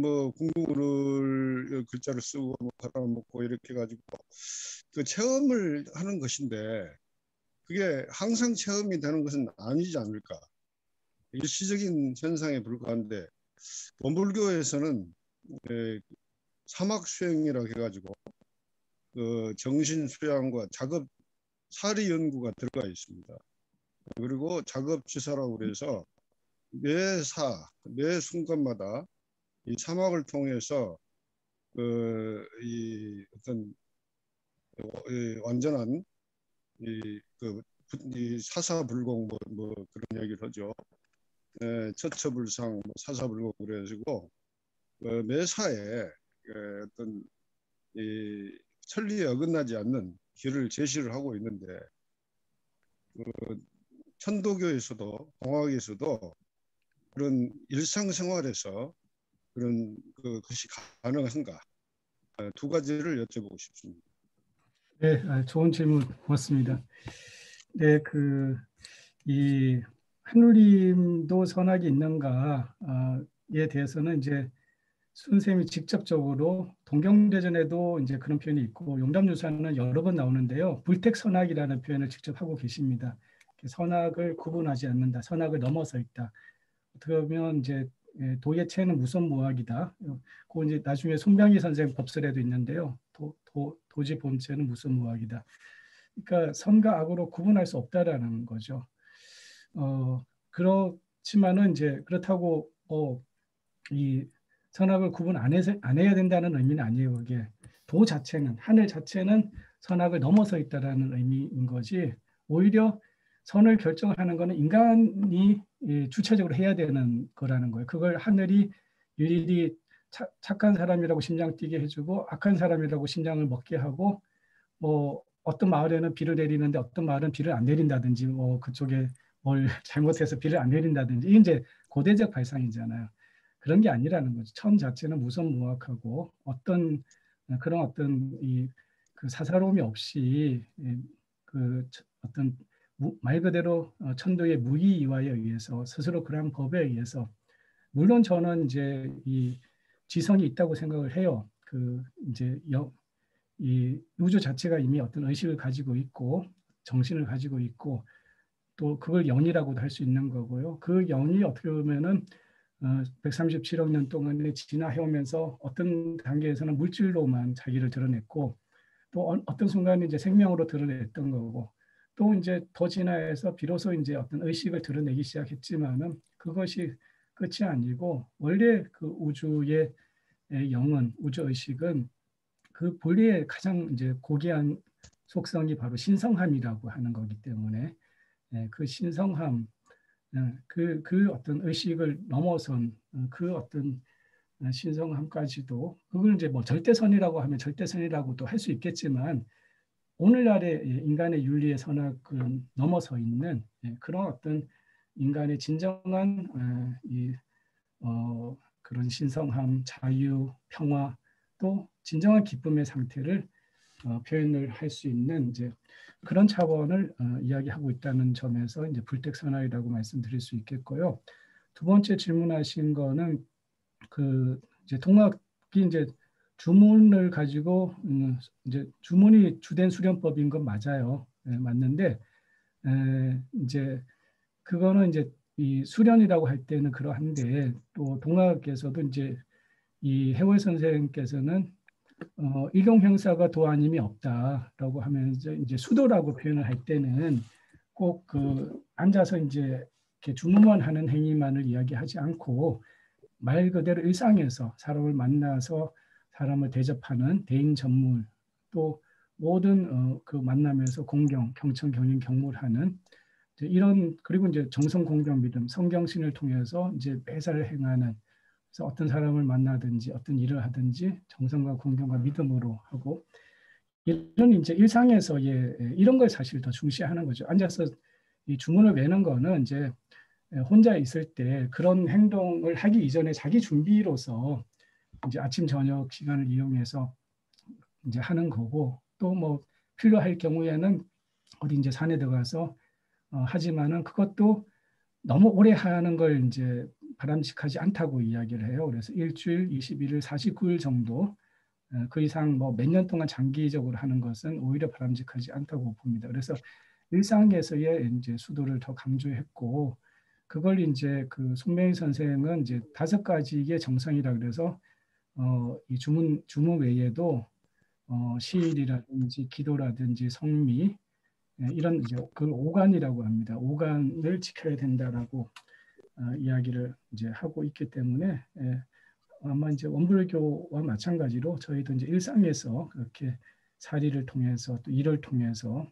뭐 궁극을 글자를 쓰고 뭐 갈아먹고 이렇게 가지고 그 체험을 하는 것인데 그게 항상 체험이 되는 것은 아니지 않을까. 일시적인 현상에 불과한데 원불교에서는 사막 수행이라고 해가지고 그 정신 수양과 작업 사리 연구가 들어가 있습니다. 그리고 작업 지사라고 그래서 매 순간마다 이 사막을 통해서 이 어떤 완전한 이 사사불공 뭐 그런 얘기를 하죠. 처처불상 사사불공 그래가지고 매사에 어떤 이 천리에 어긋나지 않는 길을 제시를 하고 있는데 천도교에서도 공학에서도 그런 일상생활에서 그런 것이 가능한가 두 가지를 여쭤보고 싶습니다. 네, 좋은 질문 고맙습니다. 네, 이 한울림도 선악이 있는가에 대해서는 이제 선생님이 직접적으로 동경대전에도 이제 그런 표현이 있고 용담유사는 여러 번 나오는데요. 불택선악이라는 표현을 직접 하고 계십니다. 선악을 구분하지 않는다. 선악을 넘어서 있다. 어떻게 보면 이제 도예체는 무선무악이다. 그 이제 나중에 손병희 선생 법설에도 있는데요. 도지 본체는 무선무악이다. 그러니까 선과 악으로 구분할 수 없다라는 거죠. 그렇지만은 이제 그렇다고 이 선악을 구분 안 해야 된다는 의미는 아니에요. 그게 도 자체는 하늘 자체는 선악을 넘어서 있다라는 의미인 거지. 오히려 선을 결정하는 것은 인간이 주체적으로 해야 되는 거라는 거예요. 그걸 하늘이 일일이 착한 사람이라고 심장 뛰게 해주고 악한 사람이라고 심장을 먹게 하고 뭐 어떤 마을에는 비를 내리는데 어떤 마을은 비를 안 내린다든지 뭐 그쪽에 뭘 잘못해서 비를 안 내린다든지 이게 이제 고대적 발상이잖아요. 그런 게 아니라는 거죠. 천 자체는 무선무악하고 어떤 그런 어떤 그 사사로움이 없이 그 어떤 말 그대로 천도의 무의이화에 의해서 스스로 그러한 법에 의해서 물론 저는 이제 이 지성이 있다고 생각을 해요. 그 이제 이 우주 자체가 이미 어떤 의식을 가지고 있고 정신을 가지고 있고 또 그걸 영이라고도 할 수 있는 거고요. 그 영이 어떻게 보면은 137억 년 동안에 진화해오면서 어떤 단계에서는 물질로만 자기를 드러냈고 또 어떤 순간에 이제 생명으로 드러냈던 거고 또 이제 더 진화해서 비로소 이제 어떤 의식을 드러내기 시작했지만은 그것이 끝이 아니고 원래 그 우주의 영은 우주 의식은 그 본래의 가장 이제 고귀한 속성이 바로 신성함이라고 하는 거기 때문에 그 신성함, 그 어떤 의식을 넘어선 그 어떤 신성함까지도 그걸 이제 뭐 절대선이라고 하면 절대선이라고도 할 수 있겠지만 오늘날의 인간의 윤리의 선악을 넘어서 있는 그런 어떤 인간의 진정한 그런 신성함, 자유, 평화 또 진정한 기쁨의 상태를 표현을 할 수 있는 이제 그런 차원을 이야기하고 있다는 점에서 이제 불택선화이라고 말씀드릴 수 있겠고요. 두 번째 질문하신 거는 그 이제 동학이 이제 주문을 가지고 이제 주문이 주된 수련법인 건 맞아요. 맞는데 이제 그거는 이제 이 수련이라고 할 때는 그러한데 또 동학에서도 이제 이 해월 선생께서는 일용 형사가 도 아님이 없다라고 하면서 이제 수도라고 표현을 할 때는 꼭 그 앉아서 이제 이렇게 주문만 하는 행위만을 이야기하지 않고 말 그대로 일상에서 사람을 만나서 사람을 대접하는 대인 전물 또 모든 그 만남에서 공경, 경청, 경인, 경물하는 이런 그리고 이제 정성, 공경, 믿음, 성경신을 통해서 이제 매사를 행하는 그래서 어떤 사람을 만나든지 어떤 일을 하든지 정성과 공경과 믿음으로 하고 이런 이제 일상에서의 이런 걸 사실 더 중시하는 거죠. 앉아서 이 주문을 외는 거는 이제 혼자 있을 때 그런 행동을 하기 이전에 자기 준비로서 이제 아침 저녁 시간을 이용해서 이제 하는 거고 또 뭐 필요할 경우에는 어디 이제 산에 들어가서 하지만은 그것도 너무 오래 하는 걸 이제 바람직하지 않다고 이야기를 해요. 그래서 일주일, 21일, 49일 정도 그 이상 뭐 몇 년 동안 장기적으로 하는 것은 오히려 바람직하지 않다고 봅니다. 그래서 일상에서의 이제 수도를 더 강조했고 그걸 이제 그 손명희 선생은 이제 5가지의 정성이라 그래서 이 주문 외에도 시일이라든지 기도라든지 성미 이런 이제 그 오간이라고 합니다. 오간을 지켜야 된다라고 이야기를 이제 하고 있기 때문에 아마 이제 원불교와 마찬가지로 저희도 이제 일상에서 그렇게 사리를 통해서 또 일을 통해서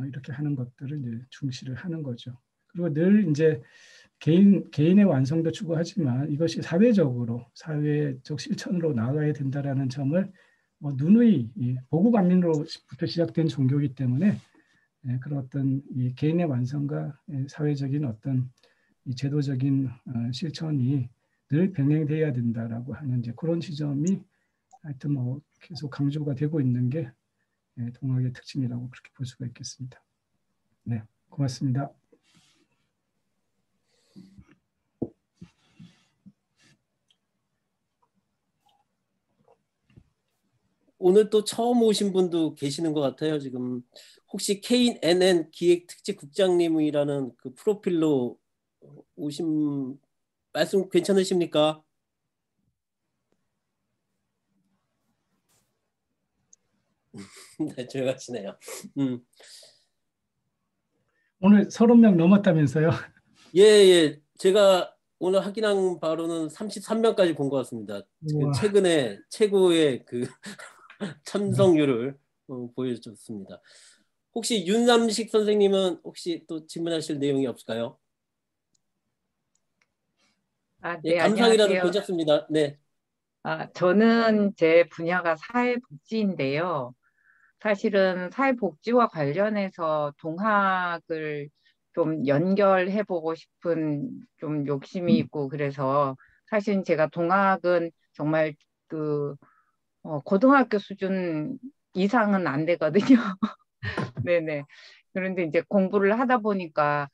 이렇게 하는 것들을 이제 중시를 하는 거죠. 그리고 늘 이제 개인의 완성도 추구하지만 이것이 사회적 실천으로 나아가야 된다라는 점을 뭐 누누이 보국안민으로부터 시작된 종교이기 때문에 그런 어떤 이 개인의 완성과 사회적인 어떤 이 제도적인 실천이 늘 병행돼야 된다라고 하는 이제 그런 지점이 하여튼 뭐 계속 강조가 되고 있는 게 동학의 특징이라고 그렇게 볼 수가 있겠습니다. 네, 고맙습니다. 오늘 또 처음 오신 분도 계시는 것 같아요. 지금 혹시 KNN 기획특집국장님이라는 그 프로필로 오신 말씀 괜찮으십니까? 네, 조용하시네요. 오늘 30명 넘었다면서요? 예. 제가 오늘 확인한 바로는 33명까지 본 것 같습니다. 최근에 최고의 그 참석률을 보여줬습니다. 혹시 윤삼식 선생님은 혹시 또 질문하실 내용이 없을까요? 네, 감상이라도 안녕하세요. 괜찮습니다. 네. 저는 제 분야가 사회복지인데요. 사실은 사회복지와 관련해서 동학을 좀 연결해보고 싶은 좀 욕심이 있고 그래서 사실 제가 동학은 정말 그 고등학교 수준 이상은 안 되거든요. 네네. 그런데 이제 공부를 하다 보니까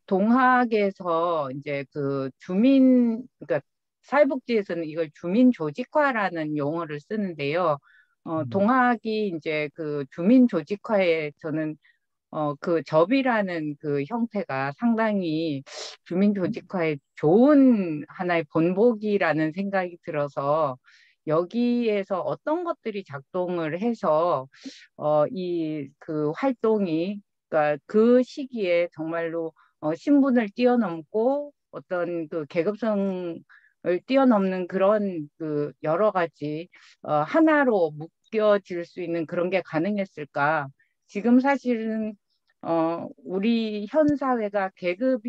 동학에서 이제 그 그러니까 사회복지에서는 이걸 주민 조직화라는 용어를 쓰는데요. 동학이 이제 그 주민 조직화에 저는 그 접이라는 그 형태가 상당히 주민 조직화에 좋은 하나의 본보기라는 생각이 들어서 여기에서 어떤 것들이 작동을 해서 이 그 활동이 그러니까 그 시기에 정말로 신분을 뛰어넘고 어떤 그 계급성을 뛰어넘는 그런 그 여러 가지 하나로 묶여질 수 있는 그런 게 가능했을까? 지금 사실은 우리 현 사회가 계급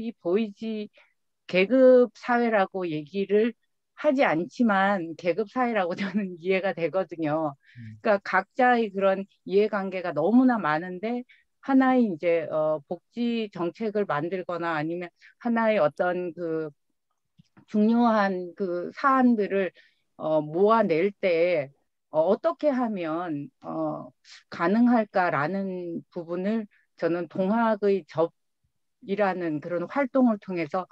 사회라고 얘기를 하지 않지만 계급 사회라고 저는 이해가 되거든요. 그러니까 각자의 그런 이해관계가 너무나 많은데 하나의 이제 복지 정책을 만들거나 아니면 하나의 어떤 그 중요한 그 사안들을 모아낼 때 어떻게 하면 가능할까라는 부분을 저는 동학의 접이라는 그런 활동을 통해서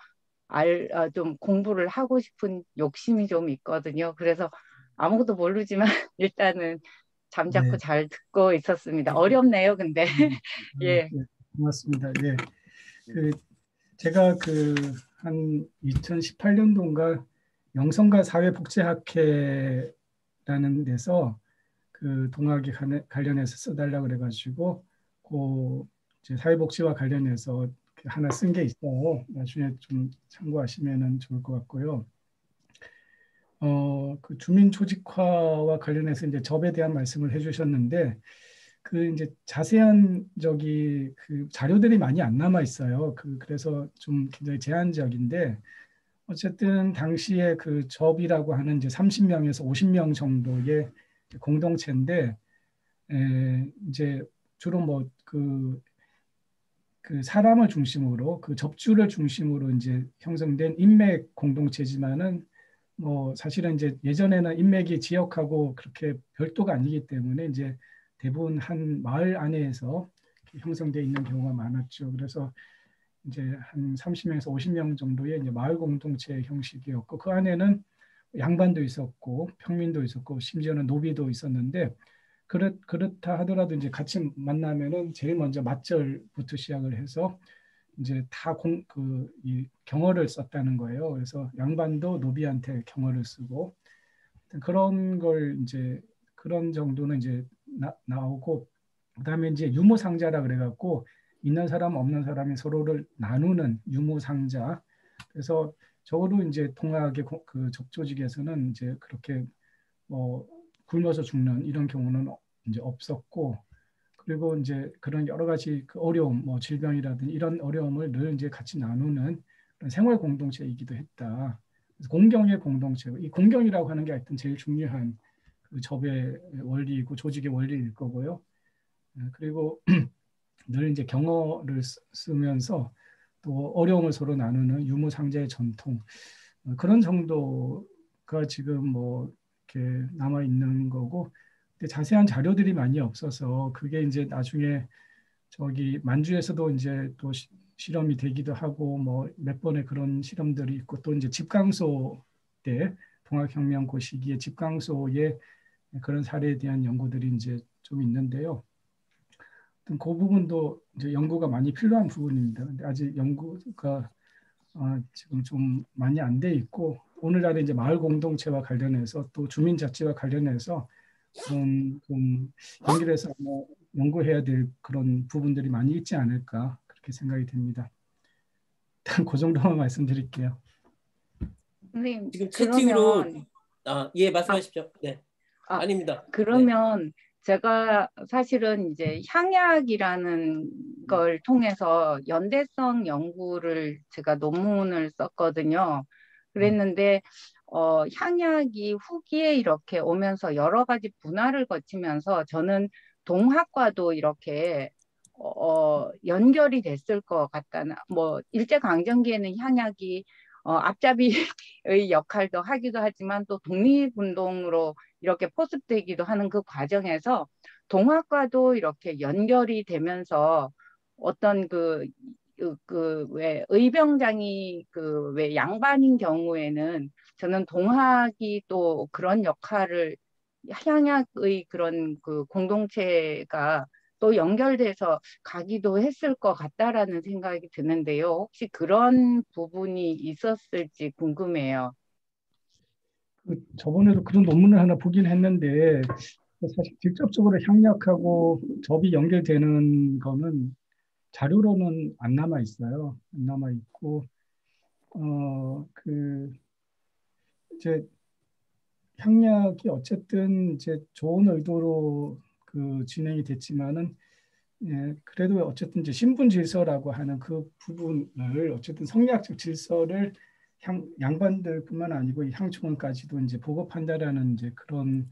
좀 공부를 하고 싶은 욕심이 좀 있거든요. 그래서 아무것도 모르지만 일단은 잠자코 네. 잘 듣고 있었습니다. 어렵네요, 근데. 예. 예, 고맙습니다. 예. 그 제가 그 한 2018년도인가 영성가 사회복지학회라는 데서 그 동학에 관련해서 써달라고 그래가지고 그 이제 사회복지와 관련해서 하나 쓴 게 있어요. 나중에 좀 참고하시면은 좋을 것 같고요. 그 주민 조직화와 관련해서 이제 접에 대한 말씀을 해주셨는데 그 이제 자세한 그 자료들이 많이 안 남아 있어요. 그래서 좀 굉장히 제한적인데 어쨌든 당시에 그 접이라고 하는 이제 30명에서 50명 정도의 공동체인데 이제 주로 뭐 그 사람을 중심으로 그 접주를 중심으로 이제 형성된 인맥 공동체지만은 뭐 사실은 이제 예전에는 인맥이 지역하고 그렇게 별도가 아니기 때문에 이제 대부분 한 마을 안에서 형성되어 있는 경우가 많았죠. 그래서 이제 한 30명에서 50명 정도의 이제 마을 공동체 형식이었고 그 안에는 양반도 있었고 평민도 있었고 심지어는 노비도 있었는데 그렇다 하더라도 이제 같이 만나면은 제일 먼저 맞절부터 시작을 해서 이제 이 경어를 썼다는 거예요. 그래서 양반도 노비한테 경어를 쓰고 그런 걸 이제 그런 정도는 이제 나오고 그다음에 이제 유무상자라 그래갖고 있는 사람 없는 사람이 서로를 나누는 유무상자. 그래서 적어도 이제 동학의 그 적조직에서는 이제 그렇게 뭐 굶어서 죽는 이런 경우는 이제 없었고 그리고 이제 그런 여러 가지 그 어려움, 뭐 질병이라든지 이런 어려움을 늘 이제 같이 나누는 그런 생활 공동체이기도 했다. 그래서 공경의 공동체, 이 공경이라고 하는 게 하여튼 제일 중요한 그 접의 원리이고 조직의 원리일 거고요. 그리고 늘 이제 경어를 쓰면서 또 어려움을 서로 나누는 유무상자의 전통 그런 정도가 지금 뭐 이렇게 남아 있는 거고 근데 자세한 자료들이 많이 없어서 그게 이제 나중에 저기 만주에서도 이제 또 실험이 되기도 하고 뭐 몇 번의 그런 실험들이 있고 또 이제 집강소 때 동학혁명 그 시기에 집강소의 그런 사례에 대한 연구들이 이제 좀 있는데요. 그 부분도 이제 연구가 많이 필요한 부분입니다. 근데 아직 연구가 지금 좀 많이 안 돼 있고 오늘날에 이제 마을 공동체와 관련해서 또 주민자치와 관련해서 좀 연결해서 연구해야 될 그런 부분들이 많이 있지 않을까 그렇게 생각이 됩니다. 일단 그 정도만 말씀드릴게요. 선생님, 지금 채팅으로 그러면 예, 말씀하십시오. 네. 아닙니다. 그러면 제가 사실은 이제 향약이라는 걸 통해서 연대성 연구를 제가 논문을 썼거든요. 그랬는데 향약이 후기에 이렇게 오면서 여러 가지 분화를 거치면서 저는 동학과도 이렇게 연결이 됐을 것 같다는 뭐 일제강점기에는 향약이 앞잡이의 역할도 하기도 하지만 또 독립운동으로 이렇게 포섭되기도 하는 그 과정에서 동학과도 이렇게 연결이 되면서 어떤 왜 의병장이 왜 양반인 경우에는 저는 동학이 또 그런 역할을 향약의 그런 공동체가 또 연결돼서 가기도 했을 것 같다라는 생각이 드는데요. 혹시 그런 부분이 있었을지 궁금해요. 저번에도 그런 논문을 하나 보긴 했는데 사실 직접적으로 향약하고 접이 연결되는 거는 자료로는 안 남아 있어요. 안 남아 있고 이제 향약이 어쨌든 이제 좋은 의도로 진행이 됐지만은 그래도 어쨌든 이제 신분 질서라고 하는 그 부분을 어쨌든 성리학적 질서를 양반들뿐만 아니고 향초원까지도 이제 보급한다라는 이제 그런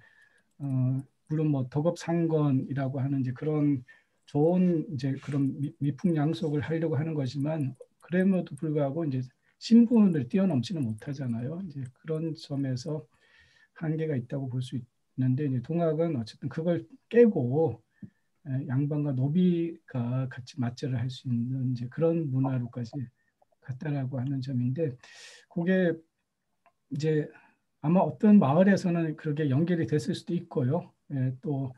물론 뭐 덕업상건이라고 하는 이제 그런 좋은 이제 그런 미풍양속을 하려고 하는 거지만 그럼에도 불구하고 이제 신분을 뛰어넘지는 못하잖아요. 이제 그런 점에서 한계가 있다고 볼 수 있는데 이제 동학은 어쨌든 그걸 깨고 양반과 노비가 같이 맞절을 할 수 있는 이제 그런 문화로까지 갔다라고 하는 점인데 그게 이제 아마 어떤 마을에서는 그렇게 연결이 됐을 수도 있고요. 또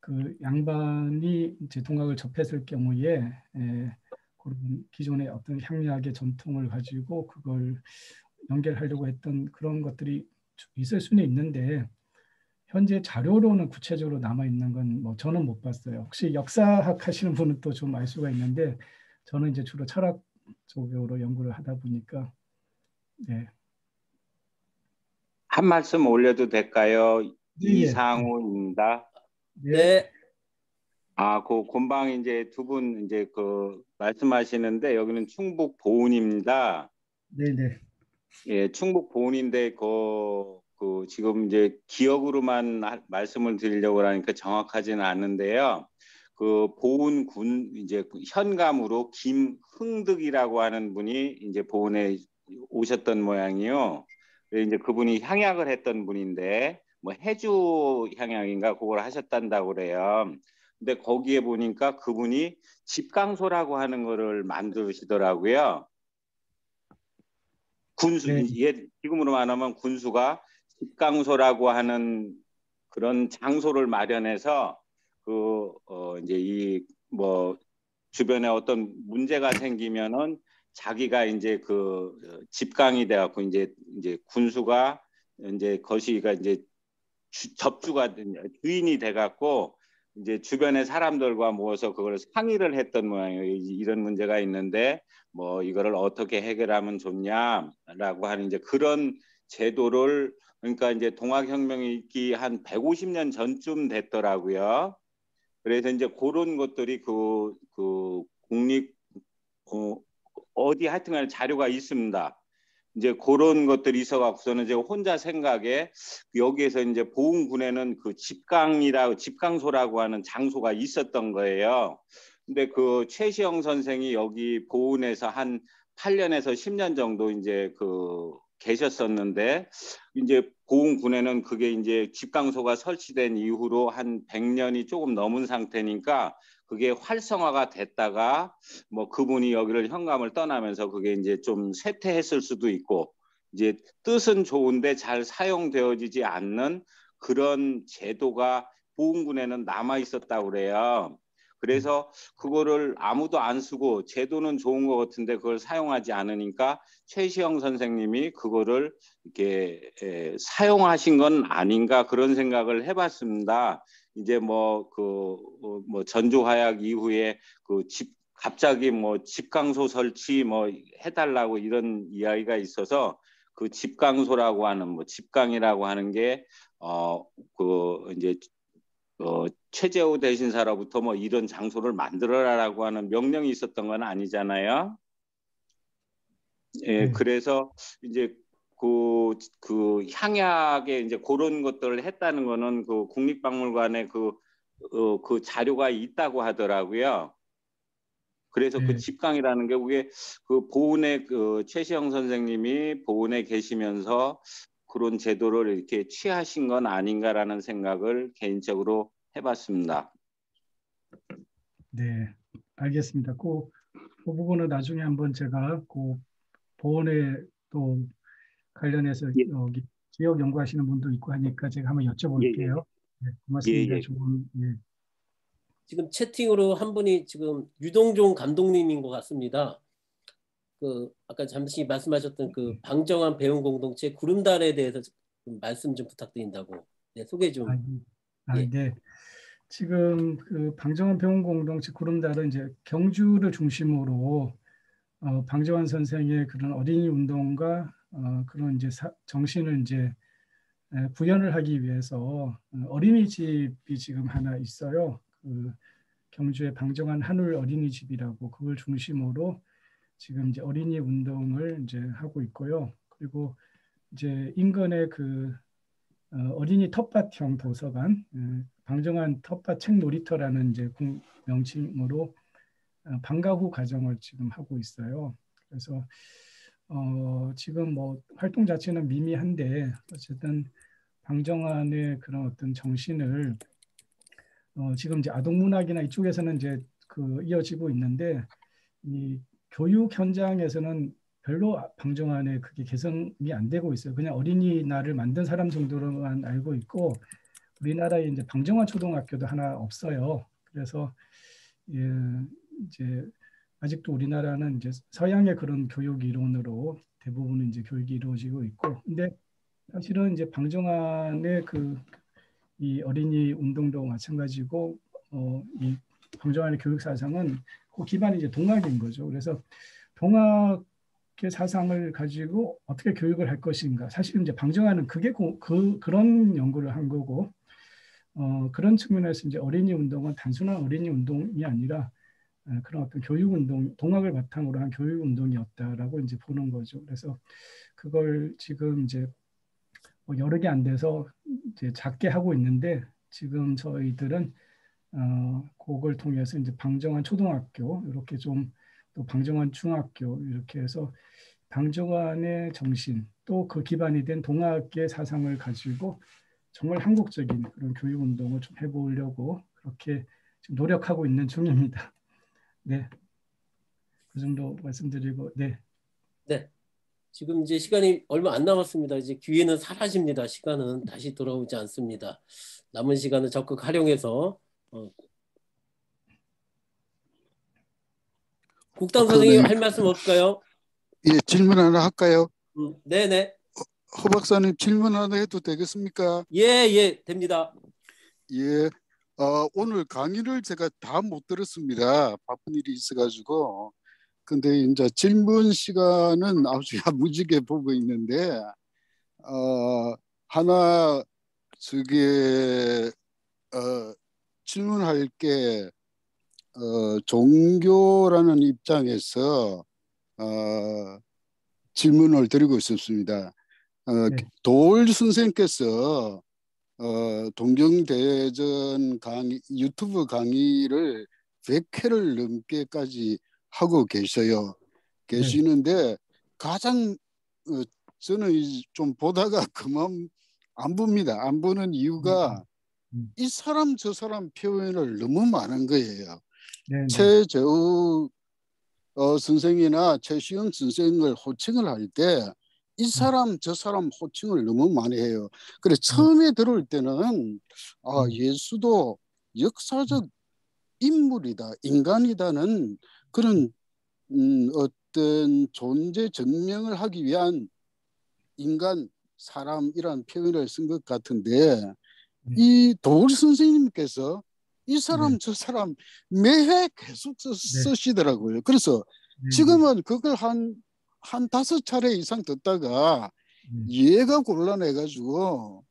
그 양반이 이제 동학을 접했을 경우에 그런 기존의 어떤 향락의 전통을 가지고 그걸 연결하려고 했던 그런 것들이 있을 수는 있는데 현재 자료로는 구체적으로 남아 있는 건 뭐 저는 못 봤어요. 혹시 역사학 하시는 분은 또 좀 알 수가 있는데 저는 이제 주로 철학 쪽으로 연구를 하다 보니까 네. 한 말씀 올려도 될까요? 예, 이상우입니다. 네. 그 곤방 이제 두 분 이제 말씀하시는데 여기는 충북 보은입니다. 네. 예, 충북 보은인데 지금 이제 기억으로만 말씀을 드리려고 하니까 정확하지는 않은데요. 보은군 이제 현감으로 김흥득이라고 하는 분이 이제 보은에 오셨던 모양이요. 이제 그분이 향약을 했던 분인데 뭐 해주 향약인가 그걸 하셨단다고 그래요. 근데 거기에 보니까 그분이 집강소라고 하는 거를 만드시더라고요. 군수, 네. 지금으로 말하면 군수가 집강소라고 하는 그런 장소를 마련해서 이제 주변에 어떤 문제가 생기면은 자기가 이제 집강이 돼갖고 이제 군수가 이제 거시가 이제 접주가 주인이 돼갖고 이제 주변의 사람들과 모여서 그걸 상의를 했던 모양이에요. 이런 문제가 있는데 뭐 이거를 어떻게 해결하면 좋냐라고 하는 이제 그런 제도를 그러니까 이제 동학혁명이 있기 한 150년 전쯤 됐더라고요. 그래서 이제 그런 것들이 국립 어디 하여튼간 자료가 있습니다. 이제 그런 것들이 있어갖고서는 제가 혼자 생각에 여기에서 이제 보은군에는 집강소라고 하는 장소가 있었던 거예요. 근데 최시영 선생이 여기 보은에서 한 8년에서 10년 정도 이제 계셨었는데 이제 보은군에는 그게 이제 집강소가 설치된 이후로 한 100년이 조금 넘은 상태니까 그게 활성화가 됐다가 뭐 그분이 여기를 현감을 떠나면서 그게 이제 좀 쇠퇴했을 수도 있고 이제 뜻은 좋은데 잘 사용되어지지 않는 그런 제도가 보은군에는 남아 있었다고 그래요. 그래서 그거를 아무도 안 쓰고 제도는 좋은 것 같은데 그걸 사용하지 않으니까 최시영 선생님이 그거를 이렇게 사용하신 건 아닌가 그런 생각을 해봤습니다. 이제 전주화약 이후에 갑자기 집강소 설치 해달라고 이런 이야기가 있어서 그 집강소라고 하는 집강이라고 하는 게 이제 최재호 대신사로부터 이런 장소를 만들어라라고 하는 명령이 있었던 건 아니잖아요. 예, 그래서 이제 그 향약에 이제 그런 것들을 했다는 거는 국립박물관에 그 자료가 있다고 하더라고요. 그래서 그 집강이라는 게 그게 보은에 최시영 선생님이 보은에 계시면서 그런 제도를 이렇게 취하신 건 아닌가라는 생각을 개인적으로 해봤습니다. 네, 알겠습니다. 그 부분은 나중에 한번 제가 그 보건에 또 관련해서 예. 여기 지역 연구하시는 분도 있고 하니까 제가 한번 여쭤볼게요. 네, 고맙습니다. 예. 좋은, 네. 지금 채팅으로 한 분이 지금 유동종 감독님인 것 같습니다. 그 아까 잠시 말씀하셨던 그 방정환 배움 공동체 구름달에 대해서 좀 말씀 좀 부탁드린다고. 네, 소개 좀. 예. 네. 지금 그 방정환 배움 공동체 구름달은 이제 경주를 중심으로 방정환 선생의 그런 어린이 운동과 그런 이제 정신을 이제 구현을 하기 위해서 어린이집이 지금 하나 있어요. 그 경주의 방정환 한울 어린이집이라고 그걸 중심으로 지금 이제 어린이 운동을 이제 하고 있고요. 그리고 이제 인근의 그 어린이 텃밭형 도서관, 방정환 텃밭 책 놀이터라는 이제 명칭으로 방과 후 과정을 지금 하고 있어요. 그래서 지금 뭐 활동 자체는 미미한데 어쨌든 방정환의 그런 어떤 정신을 지금 이제 아동문학이나 이쪽에서는 이제 그 이어지고 있는데 이 교육 현장에서는 별로 방정환의 그게 개선이 안 되고 있어요. 그냥 어린이날을 만든 사람 정도로만 알고 있고 우리나라에 이제 방정환 초등학교도 하나 없어요. 그래서 이제 아직도 우리나라는 이제 서양의 그런 교육 이론으로 대부분은 이제 교육이 이루어지고 있고, 근데 사실은 이제 방정환의 그 이 어린이 운동도 마찬가지고, 이 방정환의 교육 사상은 그 기반이 이제 동학인 거죠. 그래서 동학의 사상을 가지고 어떻게 교육을 할 것인가. 사실은 이제 방정환은 그게 그런 연구를 한 거고, 그런 측면에서 이제 어린이 운동은 단순한 어린이 운동이 아니라 그런 어떤 교육 운동, 동학을 바탕으로 한 교육 운동이었다라고 이제 보는 거죠. 그래서 그걸 지금 이제 여러 개 안 돼서 이제 작게 하고 있는데 지금 저희들은 그걸 통해서 이제 방정환 초등학교 이렇게 좀 또 방정환 중학교 이렇게 해서 방정환의 정신 또 그 기반이 된 동학의 사상을 가지고 정말 한국적인 그런 교육 운동을 좀 해보려고 그렇게 지금 노력하고 있는 중입니다. 네, 그 정도 말씀드리고 네. 네. 지금 이제 시간이 얼마 안 남았습니다. 이제 기회는 사라집니다. 시간은 다시 돌아오지 않습니다. 남은 시간을 적극 활용해서 국담 선생님 할 말씀 없을까요? 예, 질문 하나 할까요? 네네. 허 박사님 질문 하나 해도 되겠습니까? 예, 됩니다. 예, 오늘 강의를 제가 다 못 들었습니다. 바쁜 일이 있어가지고. 근데 이제 질문 시간은 아주 야무지게 보고 있는데, 하나 질문할 게 종교라는 입장에서 질문을 드리고 싶습니다. 네. 도올 선생님께서 동경대전 강의, 유튜브 강의를 100회를 넘게까지 하고 계시는데 가장 저는 좀 보다가 그만 안 봅니다. 안 보는 이유가 이 사람 저 사람 표현을 너무 많은 거예요. 최재우 선생이나 최시영 선생을 호칭을 할 때 이 사람 저 사람 호칭을 너무 많이 해요. 그래 처음에 들어올 때는 예수도 역사적 인물이다, 인간이다는 그런 어떤 존재 증명을 하기 위한 인간, 사람이란 표현을 쓴 것 같은데 이 도울 선생님께서 이 사람 저 사람 매해 계속 쓰시더라고요. 그래서 지금은 그걸 한 5차례 이상 듣다가 이해가 곤란해가지고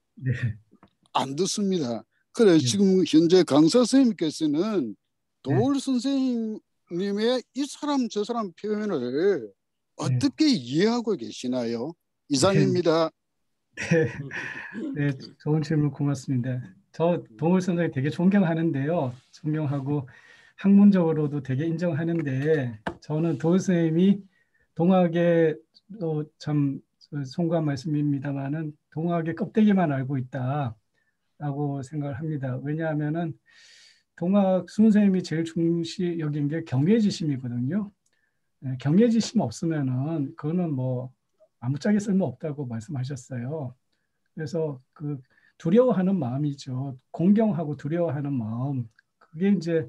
안 듣습니다. 그래 지금 현재 강사 선생님께서는 도울 선생님의 이 사람 저 사람 표현을 어떻게 이해하고 계시나요? 이상입니다. 네, 좋은 질문 고맙습니다. 저 도울 선생님 되게 존경하는데요. 존경하고 학문적으로도 되게 인정하는데 저는 도울 선생님이 동학의 참 송구한 말씀입니다만은 동학의 껍데기만 알고 있다라고 생각을 합니다. 왜냐하면은 동학 선생님이 제일 중시 여긴 게 경외지심이거든요. 경외지심 없으면은 그거는 뭐 아무짝에 쓸모 없다고 말씀하셨어요. 그래서 그 두려워하는 마음이죠. 공경하고 두려워하는 마음. 그게 이제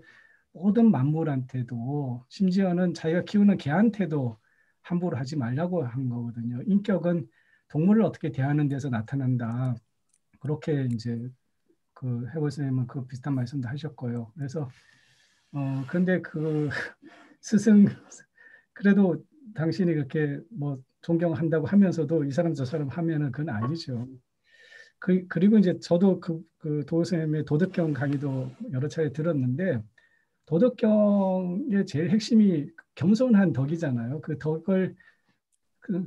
모든 만물한테도 심지어는 자기가 키우는 개한테도 함부로 하지 말라고 한 거거든요. 인격은 동물을 어떻게 대하는 데서 나타난다. 그렇게 이제 그 해골 선생님은 그 비슷한 말씀도 하셨고요. 그래서 근데 그 스승 그래도 당신이 그렇게 뭐 존경한다고 하면서도 이 사람 저 사람 하면은 그건 아니죠. 그리고 이제 저도 그 도우 선생님의 도덕경 강의도 여러 차례 들었는데 도덕경의 제일 핵심이 겸손한 덕이잖아요. 그 덕을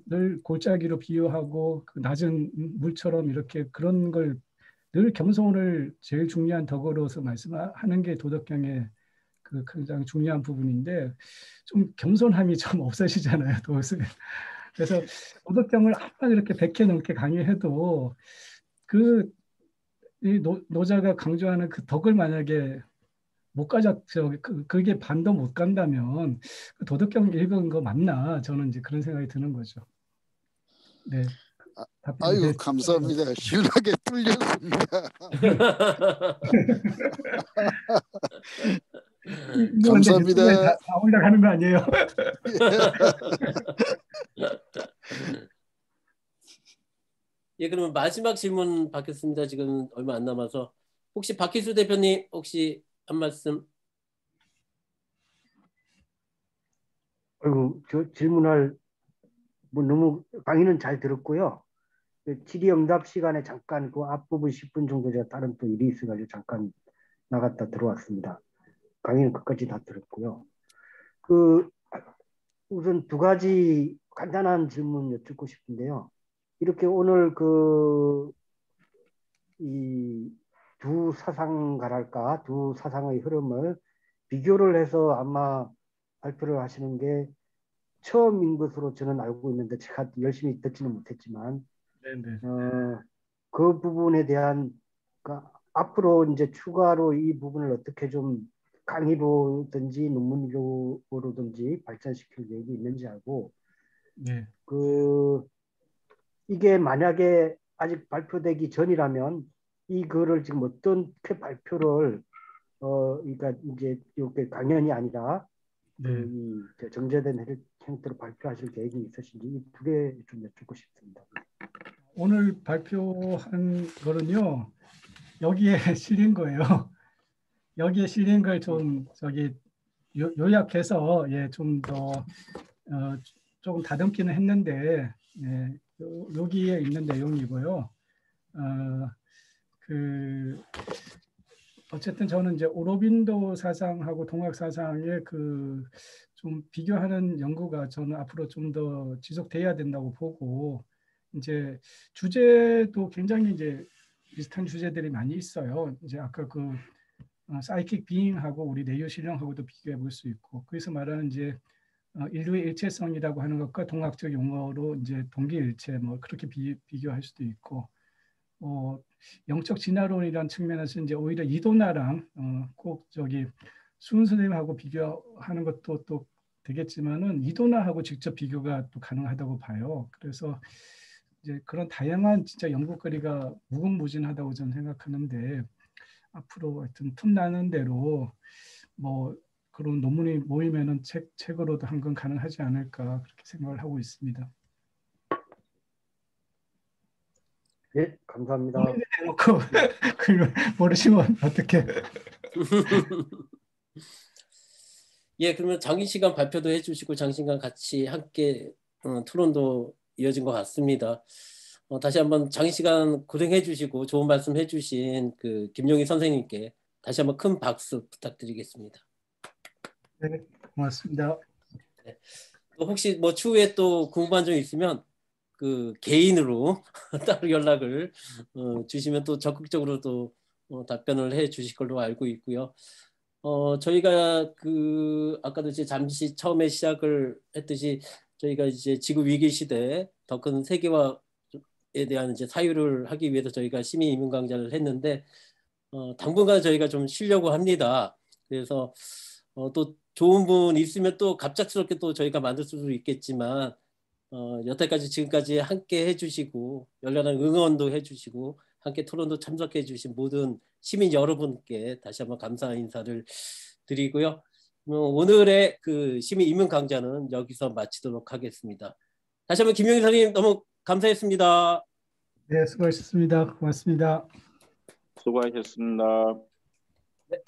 늘 골짜기로 비유하고 그 낮은 물처럼 이렇게 그런 걸 늘 겸손을 제일 중요한 덕으로서 말씀하는 게 도덕경의 그 가장 중요한 부분인데 좀 겸손함이 좀 없으시잖아요, 도우스. 그래서 도덕경을 한번 이렇게 100회 넘게 강의해도 그 이 노자가 강조하는 그 덕을 만약에 못 가졌죠. 그게 반도 못 간다면 도덕경 읽은 거 맞나? 저는 이제 그런 생각이 드는 거죠. 네. 아유 감사합니다. 시원하게 뚫렸습니다. 감사합니다. 다 올라가는 거 아니에요? 예, 그러면 마지막 질문 받겠습니다. 지금 얼마 안 남아서 혹시 박희수 대표님 혹시 한 말씀? 아이고, 저 질문할 뭐 너무 강의는 잘 들었고요. 질의응답 시간에 잠깐 그 앞부분 10분 정도 제가 다른 또 일이 있어가지고 잠깐 나갔다 들어왔습니다. 강의는 끝까지 다 들었고요. 그 우선 두 가지 간단한 질문 여쭙고 싶은데요. 이렇게 오늘 그 이 두 사상가랄까 두 사상의 흐름을 비교를 해서 아마 발표를 하시는 게 처음인 것으로 저는 알고 있는데 제가 열심히 듣지는 못했지만 그 부분에 대한 앞으로 이제 추가로 이 부분을 어떻게 좀 강의로든지 논문으로든지 발전시킬 계획이 있는지 알고 네. 이게 만약에 아직 발표되기 전이라면 이 글을 지금 어떻게 발표를 그러니까 이제 이렇게 강연이 아니라 이 정제된 형태로 발표하실 계획이 있으신지 이 두 개 좀 여쭙고 싶습니다. 오늘 발표한 거는요. 여기에 실린 거예요. 여기에 실린 걸 좀 저기 요약해서 예, 좀 더 조금 다듬기는 했는데 예, 여기에 있는 내용이고요. 어쨌든 저는 이제 오로빈도 사상하고 동학 사상의 그 좀 비교하는 연구가 저는 앞으로 좀 더 지속돼야 된다고 보고 이제 주제도 굉장히 이제 비슷한 주제들이 많이 있어요. 이제 아까 그 사이킥 비잉하고 우리 내유 신령하고도 비교해 볼 수 있고 그래서 말하는 이제 인류의 일체성이라고 하는 것과 동학적 용어로 이제 동기일체 뭐 그렇게 비교할 수도 있고 영적 진화론이라는 측면에서 이제 오히려 이도나랑 꼭 저기 수은 선생님하고 비교하는 것도 또 되겠지만은 이도나하고 직접 비교가 또 가능하다고 봐요. 그래서 이제 그런 다양한 진짜 연구거리가 무궁무진하다고 저는 생각하는데 앞으로 하여튼 틈나는 대로 뭐 그런 논문이 모이면은 책으로도 한 건 가능하지 않을까 그렇게 생각을 하고 있습니다. 네, 감사합니다. 대놓고 그걸 모르시면 어떻게? 예, 그러면 장시간 발표도 해주시고 장시간 같이 함께 토론도 이어진 것 같습니다. 다시 한번 장시간 고생해주시고 좋은 말씀 해주신 그 김용희 선생님께 다시 한번 큰 박수 부탁드리겠습니다. 네, 고맙습니다. 네. 또 혹시 뭐 추후에 또 궁금한 점 있으면 그 개인으로 따로 연락을 주시면 또 적극적으로 또 답변을 해 주실 걸로 알고 있고요. 저희가 그 아까도 이제 잠시 처음에 시작을 했듯이 저희가 이제 지구 위기 시대에 더 큰 세계화에 대한 이제 사유를 하기 위해서 저희가 시민 이민 강좌를 했는데 당분간 저희가 좀 쉬려고 합니다. 그래서 또 좋은 분 있으면 또 갑작스럽게 또 저희가 만들 수도 있겠지만 여태까지 지금까지 함께 해주시고 열렬한 응원도 해주시고 함께 토론도 참석해 주신 모든 시민 여러분께 다시 한번 감사 인사를 드리고요. 오늘의 그 시민 입문 강좌는 여기서 마치도록 하겠습니다. 다시 한번 김용희 선생님 너무 감사했습니다. 네, 수고하셨습니다. 고맙습니다. 수고하셨습니다. 네.